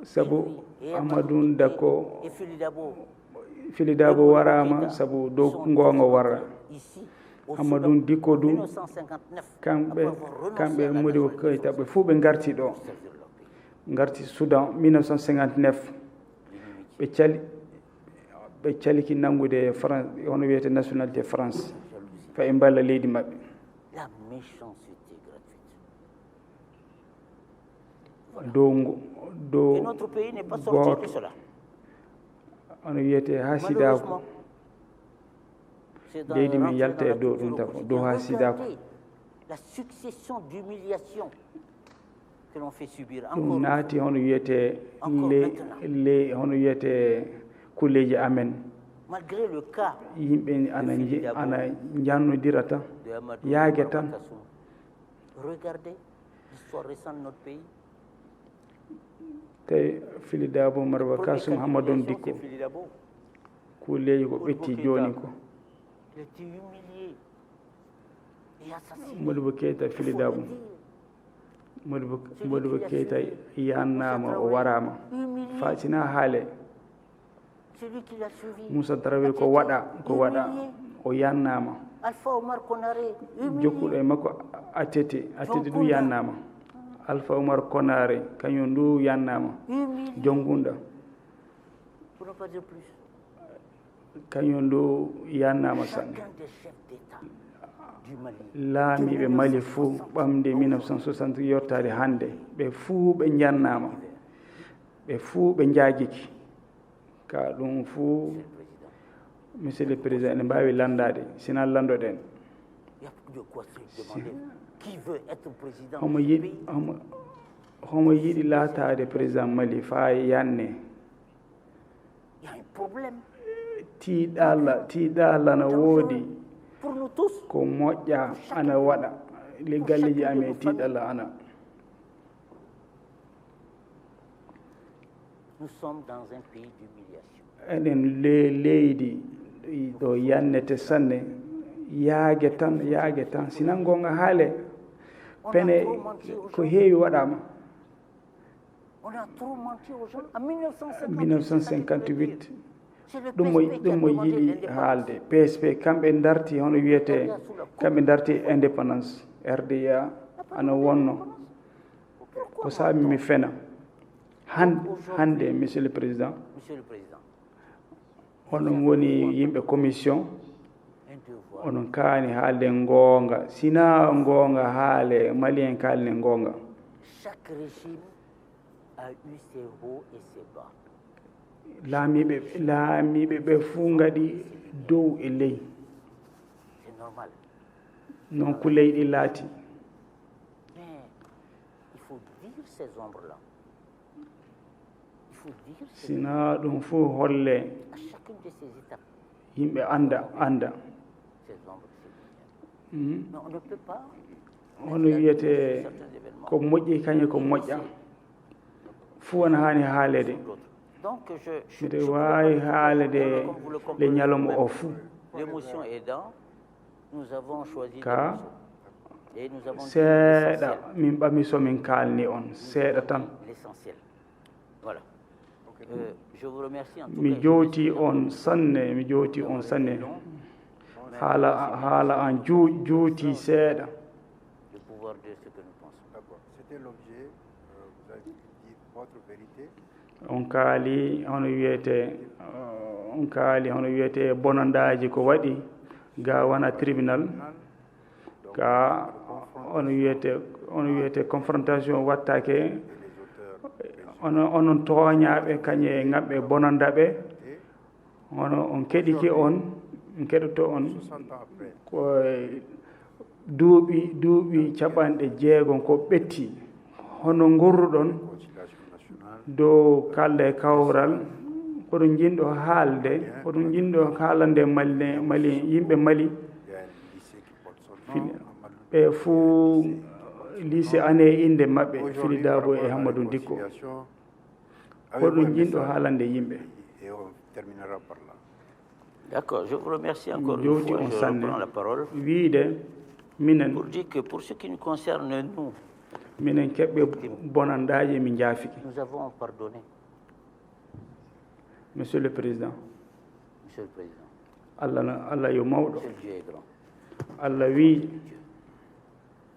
S1: sabu Amadou Dako Fili Dabo warama sabu dow gonga warra
S3: au
S1: Amadou
S3: Soudan,
S1: Dicko
S3: en
S1: du
S3: 1959,
S1: kamɓe
S3: après avoir renoncé
S1: kamɓe
S3: à la
S1: modibo
S3: nationalité
S1: Keïta ɓe
S3: française
S1: fuu ɓe garti ɗo
S3: pour servir leur pays.
S1: garti Soudan 1959
S3: L'inimitié,
S1: ɓe caliki nangude France hono wiyete nationalité France fa e mballa leydi maɓɓe.
S3: la méchanceté gratuite.
S1: dow
S3: Et notre pays n'est pas sorti de
S1: goto
S3: cela.
S1: hono wiyete ha sidako
S3: Malheureusement, c'est dans
S1: leydi min
S3: rentrer
S1: yalta
S3: dans
S1: e
S3: la
S1: dow
S3: culture
S1: ɗum
S3: au
S1: tan
S3: quotidien.
S1: dow ha sidako
S3: Regardez la succession d'humiliations que l'on fait subir
S1: ɗum
S3: encore.
S1: naati hono wiyete hono wiyete kulleji amen
S3: Malgré le cas
S1: yimɓe ana jannodira tan
S3: de Amadou
S1: yaage
S3: Bamba
S1: tan
S3: Kassoum, regardez l'histoire récente de notre pays.
S1: tawi Fili Dabo Marba Kassoum Hamadou Dicko
S3: C'est Fili Dabo.
S1: kulleji ko ɓetti joni ko
S3: Il a été humilié et assassiné.
S1: Modibo Keïta Fili
S3: Il faut
S1: Dabo
S3: le dire.
S1: Modibo Keïta yannama o warama
S3: Humilié.
S1: facina haale
S3: Celui qui l'a suivi.
S1: Moussa Traoré ko waɗa o yannama
S3: Alpha Omar Konaré,
S1: jokkuɗo e makko attete ɗum yannama Alpha Oumar Konaré kañum ndu yannama
S3: humilié,
S1: Jongunda
S3: pour ne pas dire plus.
S1: kañum ndu yannama sanne
S3: Chacun des chefs d'État du Mali.
S1: laamiɓe Mali fuu ɓamde 1960 yottade hannde ɓe fuu ɓe jannama ɓe fuu ɓe jaagiki ka ɗum fuu monsieur le président ene mbawi landade sina landoɗen
S3: Il y a de quoi se demander qui veut être président
S1: homo
S3: de ce
S1: yiɗi
S3: pays.
S1: homo yiɗi laatade président Mali fa yanne
S3: Il y a un problème
S1: tiiɗalla ana woodi
S3: pour nous tous.
S1: ko moƴƴa ana waɗa le galleji amen tiiɗalla ana
S3: Nous sommes dans un pays d'humiliation.
S1: eɗen leydi ɗo yannete sanne yaage tan sinan gonga haale pene ko heewi waɗama
S3: On a trop menti aux gens. En
S1: 1958
S3: c'est le
S1: ɗum
S3: PSP qui a
S1: mo
S3: demandé
S1: yiɗi
S3: l'indépendance.
S1: haalde PSP kamɓe darti hono wiyete kamɓe darti indépendance RDA ana wonno ko saabi mi fena hande monsieur le président
S3: Monsieur le Président,
S1: onon woni yimɓe commission
S3: un devoir.
S1: onon kaani haalde ngoonga sina ngoonga haale malien kaalne ngoonga
S3: Chaque régime a eu ses hauts et ses bas.
S1: laamiɓe ɓe fuu ngaɗi dow e ley
S3: C'est normal.
S1: noon ko leyɗi laati
S3: Mais il faut dire ces ombres-là. Il faut dire ces
S1: sina ɗum fuu holle
S3: à chacune de ces étapes,
S1: yimɓe anda
S3: ces ombres, ces lumières. Mais on ne peut pas.
S1: hono wiyete ko moƴƴi kañum ko moƴƴa fuu wona haani haalede
S3: Donc,
S1: mbiɗe waawi haalede le ñalawma o fuu
S3: l'émotion aidant, nous avons choisi
S1: ka
S3: l'émotion. Et nous avons dit
S1: seeɗa min ɓami somin kaalni on seeɗa tan
S3: l'essentiel. Voilà. Je vous remercie en tout
S1: mi
S3: cas.
S1: jooti on sanne haala an juuti seeɗa
S3: De pouvoir dire ce que nous pensons.
S2: D'accord. C'était l'objet. Vous avez dit votre vérité.
S1: on kaali hono wiyete bonandaji ko waɗi ga wona tribunal ga ono wiyete confrontation wattake onon tooñaɓe kañe e ŋaɓɓe bonandaɓe hono on keɗiki on keɗoto on
S2: 60 ans après,
S1: ko duuɓi caɓanɗe jeegom ko ɓetti hono ngorruɗon
S2: conciliation nationale,
S1: dow kalde kawral koɗum jinɗo haalde koɗum jinɗo haalande mali yimɓe Mali
S2: il y a un lycée qui porte son nom.
S1: ɓe fuu lycée ane inde maɓɓe Fili
S2: Aujourd'hui,
S1: Dabo
S2: par
S1: e
S2: rapport à la
S1: Hamadou Dicko
S2: réconciliation,
S1: koɗum
S2: avez-vous un
S1: jinɗo
S2: message?
S1: haalande yimɓe
S2: Et on terminera par là.
S3: D'accord, je vous remercie encore une
S1: jowti
S3: fois.
S1: on
S3: Je
S1: sanne
S3: reprends la parole
S1: wiide minen
S3: pour dire que pour ce qui nous concerne, nous,
S1: minen keɓɓe bonandaji min jaafiki
S3: nous avons pardonné,
S1: monsieur le président
S3: Monsieur le Président.
S1: Allah yo mawɗo
S3: Seul Dieu est grand.
S1: Allah wi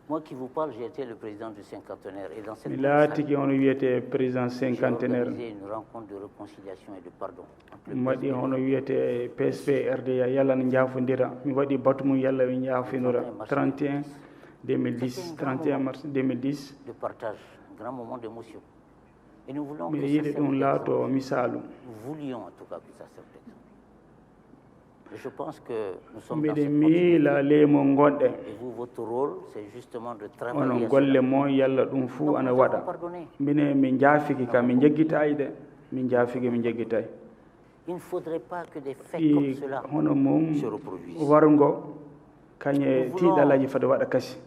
S3: Moi qui vous parle, j'ai été le président du cinquantenaire. Et dans cette
S1: mi
S3: même
S1: laatiki
S3: salle,
S1: hono wiyete président
S3: j'ai
S1: cinquantenaire
S3: organisé une rencontre de réconciliation et de pardon. entre le
S1: mi waɗi
S3: président
S1: hono wiyete PSP RDA yalla ne jaafodira mi waɗi batu mum yalla ɓe jaafinora 31 2010 31 mars 2010
S3: de partage, un grand moment d'émotion. Et nous voulons que
S1: mbiɗa
S3: ça
S1: yiɗi
S3: serve
S1: ɗum
S3: d'exemple.
S1: laato misalu
S3: Nous voulions en tout cas que ça serve d'exemple. Et je pense que nous sommes dans
S1: mbiɗa
S3: cette
S1: miila leymo gonɗen
S3: Et vous, votre rôle, c'est justement de travailler
S1: onon
S3: à
S1: golle
S3: cela.
S1: mo yalla ɗum fuu
S3: Donc,
S1: ana
S3: nous
S1: waɗa
S3: avons pardonné.
S1: mine min jaafiki ka min jeggitayi de min jaafiki min jeggitayi
S3: Il ne faudrait pas que des faits comme
S1: ɗi
S3: cela
S1: hono mum
S3: se reproduisent.
S1: wargo kañe
S3: Nous voulons-
S1: tiiɗalaji fade waɗa kasi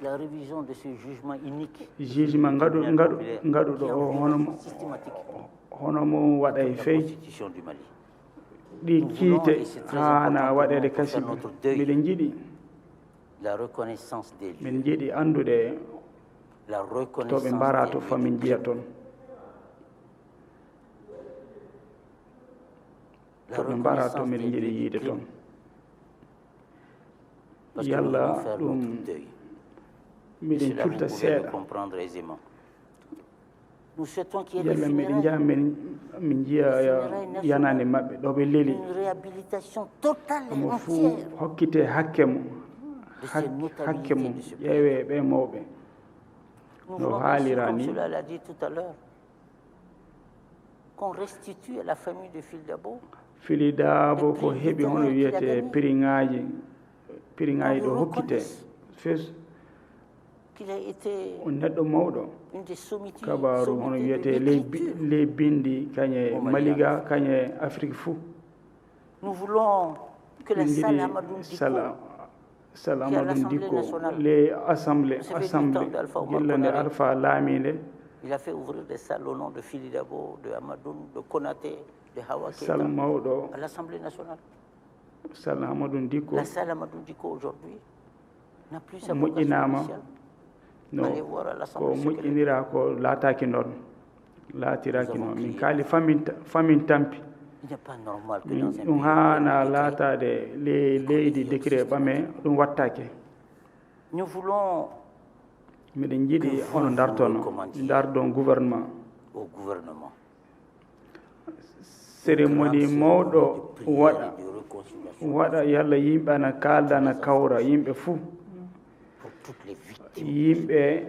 S3: La révision de ce jugement inique.
S1: jugement ngaɗuɗo o
S3: Systématique.
S1: hono mum waɗa e
S3: La
S1: fey
S3: Constitution du Mali.
S1: ɗi
S3: Nous
S1: kiite
S3: voulons, et c'est très
S1: hana
S3: important
S1: waɗede
S3: pour
S1: kasi
S3: faire notre deuil.
S1: miɗen jiiɗi
S3: La reconnaissance des lieux.
S1: min jiiɗi andude
S3: La
S1: to
S3: reconnaissance
S1: ɓe mbara
S3: des
S1: to
S3: lieux
S1: famin
S3: de
S1: jiya
S3: crime.
S1: toon
S3: La
S1: to ɓe mbara to
S3: reconnaissance des
S1: miɗen jiiɗi
S3: lieux de
S1: yiide
S3: crime.
S1: toon
S3: Parce que nous
S1: yalla
S3: voulons faire
S1: ɗum
S3: notre deuil. Et
S1: miɗen
S3: cela, vous
S1: culta
S3: pouvez le
S1: seeɗa
S3: comprendre aisément. Nous souhaitons qu'il y ait des
S1: yalla miɗen
S3: funérailles,
S1: jaha min jiya yanande maɓɓe ɗo ɓe leeli
S3: une réhabilitation totale et
S1: omo fuu
S3: entière
S1: hokkite hakke mum
S3: de ces notabilités
S1: hakke mum
S3: de ce pays.
S1: ƴeewe ɓe mawɓe
S3: Nous
S1: no
S3: voulons,
S1: haalira
S3: comme
S1: ni
S3: cela l'a dit tout à l'heure, qu'on restitue à la famille de Phil Dabo
S1: Fili Dabo ko heɓi hono wiyete piriŋaji ɗo hokkite fes
S3: qu'il a été
S1: on neɗɗo mawɗo
S3: une des sommités,
S1: kabaru hono
S3: sommités
S1: wiyete
S3: de l'écriture.
S1: ley bindi kañe maliga kañe afrique fou
S3: Nous voulons que la
S1: min
S3: salle
S1: jiɗi
S3: Amadou Dicko,
S1: sal
S3: qui est à
S1: amadou
S3: l'Assemblée
S1: dikko
S3: nationale.
S1: les assemblée
S3: Vous savez, du
S1: assemblée
S3: temps d'Alpha Omar
S1: gillande
S3: Konaré.
S1: alpha laamide
S3: il a fait ouvrir des salles au nom de Phil Dabo, de Amadou, de Konaté, de Hawa Keita,
S1: sal mawɗo
S3: à l'Assemblée nationale.
S1: sal amadou dikko
S3: La salle Amadou Dicko aujourd'hui n'a plus sa
S1: moƴƴinama
S3: vocation initiale.
S1: no
S3: Allez voir à
S1: ko
S3: l'Assemblée secrète.
S1: moƴƴinira ko laataki noon laatiraki noon min kaali famin tampi
S3: Il n'est pas normal que
S1: min
S3: dans un
S1: ɗum
S3: pays
S1: haana
S3: décret,
S1: laatade leydi décret ɓame ɗum wattake
S3: nous voulons
S1: miɗen jiiɗi ono dartono dardon gouvernement
S3: au gouvernement
S1: cérémonie mawɗo
S3: de prière
S1: waɗa
S3: et de réconciliation
S1: waɗa yalla yimɓe ana kalda ana kawra yimɓe fuu
S3: pour toutes les victimes.
S1: yimɓe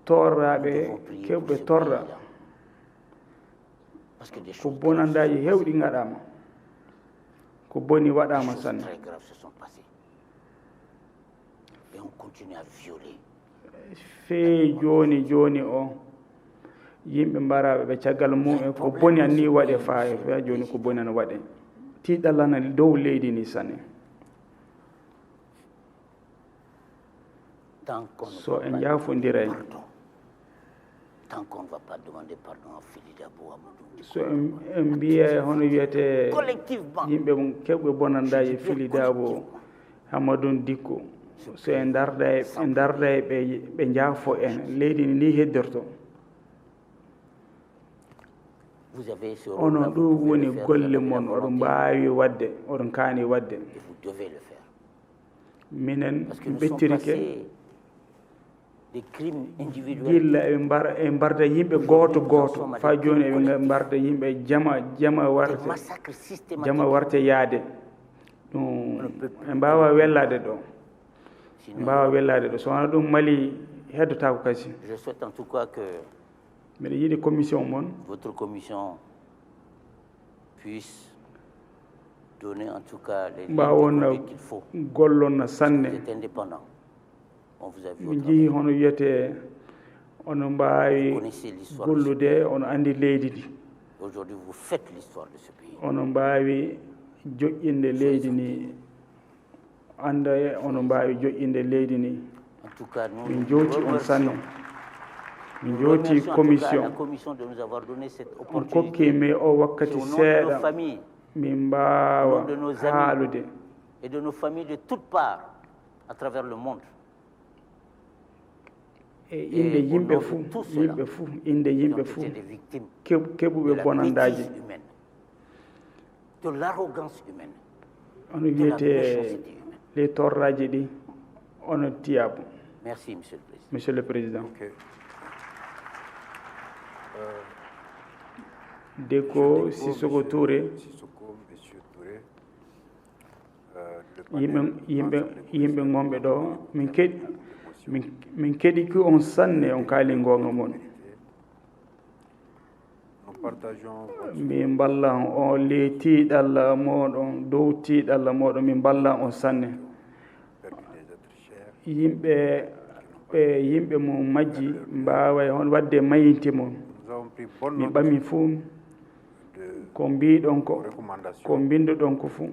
S1: torraɓe kewɓe torra
S3: Parce que des
S1: ko
S3: choses
S1: bonandaji hewɗi gaɗama ko boni waɗama sanne
S3: très graves se sont passées. Et on continue à violer.
S1: fee joni o yimɓe mbaraɓe ɓe caggal mumen ko boni anni waɗe faa fe joni ko boni ana waɗe tiiɗalla ana dow leydi ni sanne
S3: Tant qu'on ne
S1: so
S3: va
S1: en
S3: pas
S1: jafodiray
S3: pardon, tant qu'on ne va pas demander pardon à Phil Dabo, Amadou Dicko,
S1: so en mbiya hono wiyete
S3: collectivement,
S1: yimɓe kewɓe bonandaji Fili Dabo Hamadou Dicko so en darda e ɓe jaafo en leydi ni heddirto
S3: vous avez ce
S1: onon
S3: rôle-là,
S1: ɗum
S3: vous pouvez
S1: woni
S3: le faire, vous
S1: golle
S3: avez la
S1: mon oɗon
S3: volonté,
S1: mbawi wadde oɗon kaani wadde
S3: et vous devez le faire.
S1: minen
S3: Parce que nous sommes
S1: bettirike
S3: passés des crimes individuels.
S1: gilla e mbarda yimɓe goto fa joni eɓe mbarda yimɓe jama
S3: Des
S1: warte
S3: massacres systématiques.
S1: jama warte yaade ɗum e mbawa wellade ɗo
S3: Sinon,
S1: mbawa wellade ɗo so wona ɗum Mali heddotako kasi
S3: je souhaite en tout cas que
S1: mbiɗa yiiɗi commission mon
S3: votre commission puisse donner en tout cas les lignes de
S1: mbawon
S3: conduite qu'il faut.
S1: gollonna
S3: Vous
S1: sanne
S3: êtes indépendant. On vous a vu au
S1: mi
S3: travail.
S1: jii hono wiyete ono
S3: Vous
S1: mbawi
S3: connaissez l'histoire de ce pays.
S1: gollude ono andi leydi ndi
S3: Aujourd'hui, vous faites l'histoire de ce pays.
S1: ono mbawi joƴƴinde leydi ndi anda ono mbawi joƴƴinde leydi ndi
S3: En tout cas, nous
S1: min
S3: nous
S1: jooti on sanne
S3: remercions.
S1: min
S3: Nous
S1: jooti
S3: remercions en tout cas la
S1: commission
S3: commission de nous avoir donné cette
S1: on
S3: opportunité.
S1: kokkimi o
S3: C'est
S1: wakkati
S3: au nom de nos
S1: seeɗa
S3: familles
S1: min
S3: au
S1: mbawa
S3: nom de nos amis.
S1: haalude
S3: et de nos familles de toutes parts à travers le monde.
S1: e inde
S3: au
S1: yimɓe
S3: nom de
S1: fuu
S3: tout cela,
S1: yimɓe fuu inde
S3: Qui ont
S1: yimɓe fuu
S3: été des victimes
S1: keɓuɓe
S3: de la
S1: bonandaji
S3: bêtise humaine, de l'arrogance humaine,
S1: ono
S3: de la
S1: wiyete
S3: méchanceté humaine.
S1: les torraji ɗi ono tiyabo.
S3: Merci, Monsieur le Président.
S1: Monsieur le Président.
S2: Ok.
S1: Deko Sissoko Touré,
S2: Sissoko, Monsieur Touré. Le panel
S1: yimɓe gonɓe ɗo min keɗi ki on sanne on kaali gonga mon.
S2: Nous partageons votre
S1: min ballan on le tiiɗalla moɗon dow tiiɗalla moɗon min ballan on sanne.
S2: perdu des êtres chers.
S1: yimɓe mo majji mbaway hon wadde mayinte mon.
S2: Nous avons pris bonne
S1: mi
S2: note
S1: ɓami fuu
S2: de
S1: ko mbiɗon ko
S2: recommandations.
S1: ko mbinduɗon ko fuu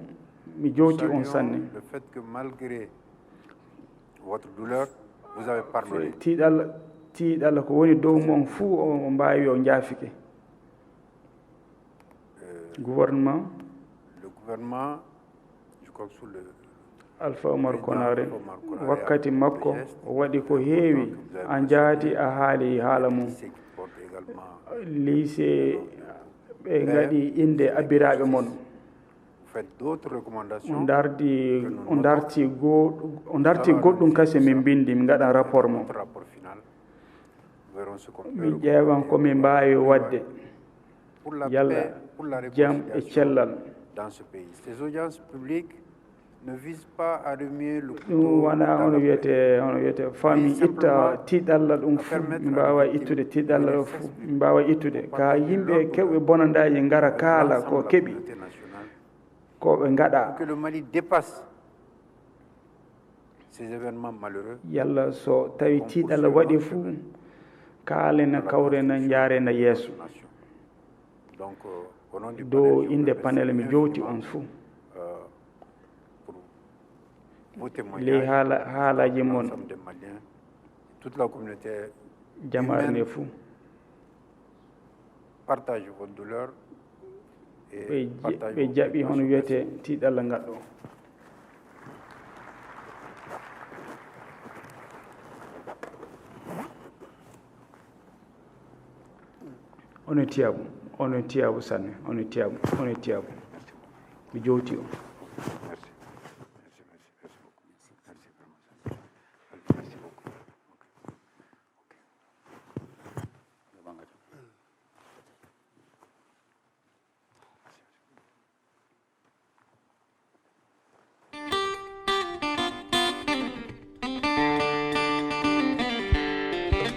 S1: mi jowti on sanne.
S2: Le fait que malgré votre douleur, vous avez pardonné.
S1: tiiɗalla ko woni dow mon fuu o mbawi o jaafike. Gouvernement
S2: Le gouvernement, je crois que sous le
S1: Alpha Omar Konare
S2: Alpha Omar Konare
S1: wakkati
S2: a
S1: makko
S2: fait geste
S1: o waɗi ko heewi a jaati a haali haala mum.
S2: lycée qui porte également.
S1: lycée ɓe gaɗi inde abbiraɓe mon.
S2: Vous faites d'autres recommandations.
S1: on darti goɗɗum kasi min bindi min gaɗan rapport mo.
S2: Notre rapport final. Nous verrons ce qu'on peut
S1: min ƴeewan komin mbawi wadde
S2: pour la
S1: yalla
S2: paix, pour la
S1: jam e
S2: réconciliation
S1: cellal.
S2: dans ce pays. Ces audiences publiques ne visent pas à remuer le
S1: ɗum
S2: couteau
S1: wona
S2: dans
S1: hono
S2: la plaie.
S1: wiyete fami itta tiiɗalla ɗum fuu min mbawa ittude tiiɗalla fuu min mbawa ittude ka yimɓe kewɓe bonandaji ngara kaala ko keeɓi
S2: L'unité nationale.
S1: ko ɓe gaɗa.
S2: Pour que le Mali dépasse ces événements malheureux.
S1: yalla so tawi tiiɗalla waɗi fuu kaalena kawrena jaarena yeeso.
S2: Donc, au nom du
S1: dow
S2: panel, je
S1: inde
S2: vous
S1: panel mi
S2: remercie
S1: jowti
S2: infiniment,
S1: on fuu
S2: pour vos
S1: ley
S2: témoignages.
S1: haalaji mon
S2: L'ensemble des Maliens, toute la communauté
S1: jamare nde
S2: humaine
S1: fuu
S2: partage votre douleur et partage
S1: ɓe
S2: vos
S1: jaɓi hono
S2: préoccupations.
S1: wiyete tiiɗalla ngaɗɗo. onon tiyabu sanne onon tiyabu mi jowti o.
S2: Merci.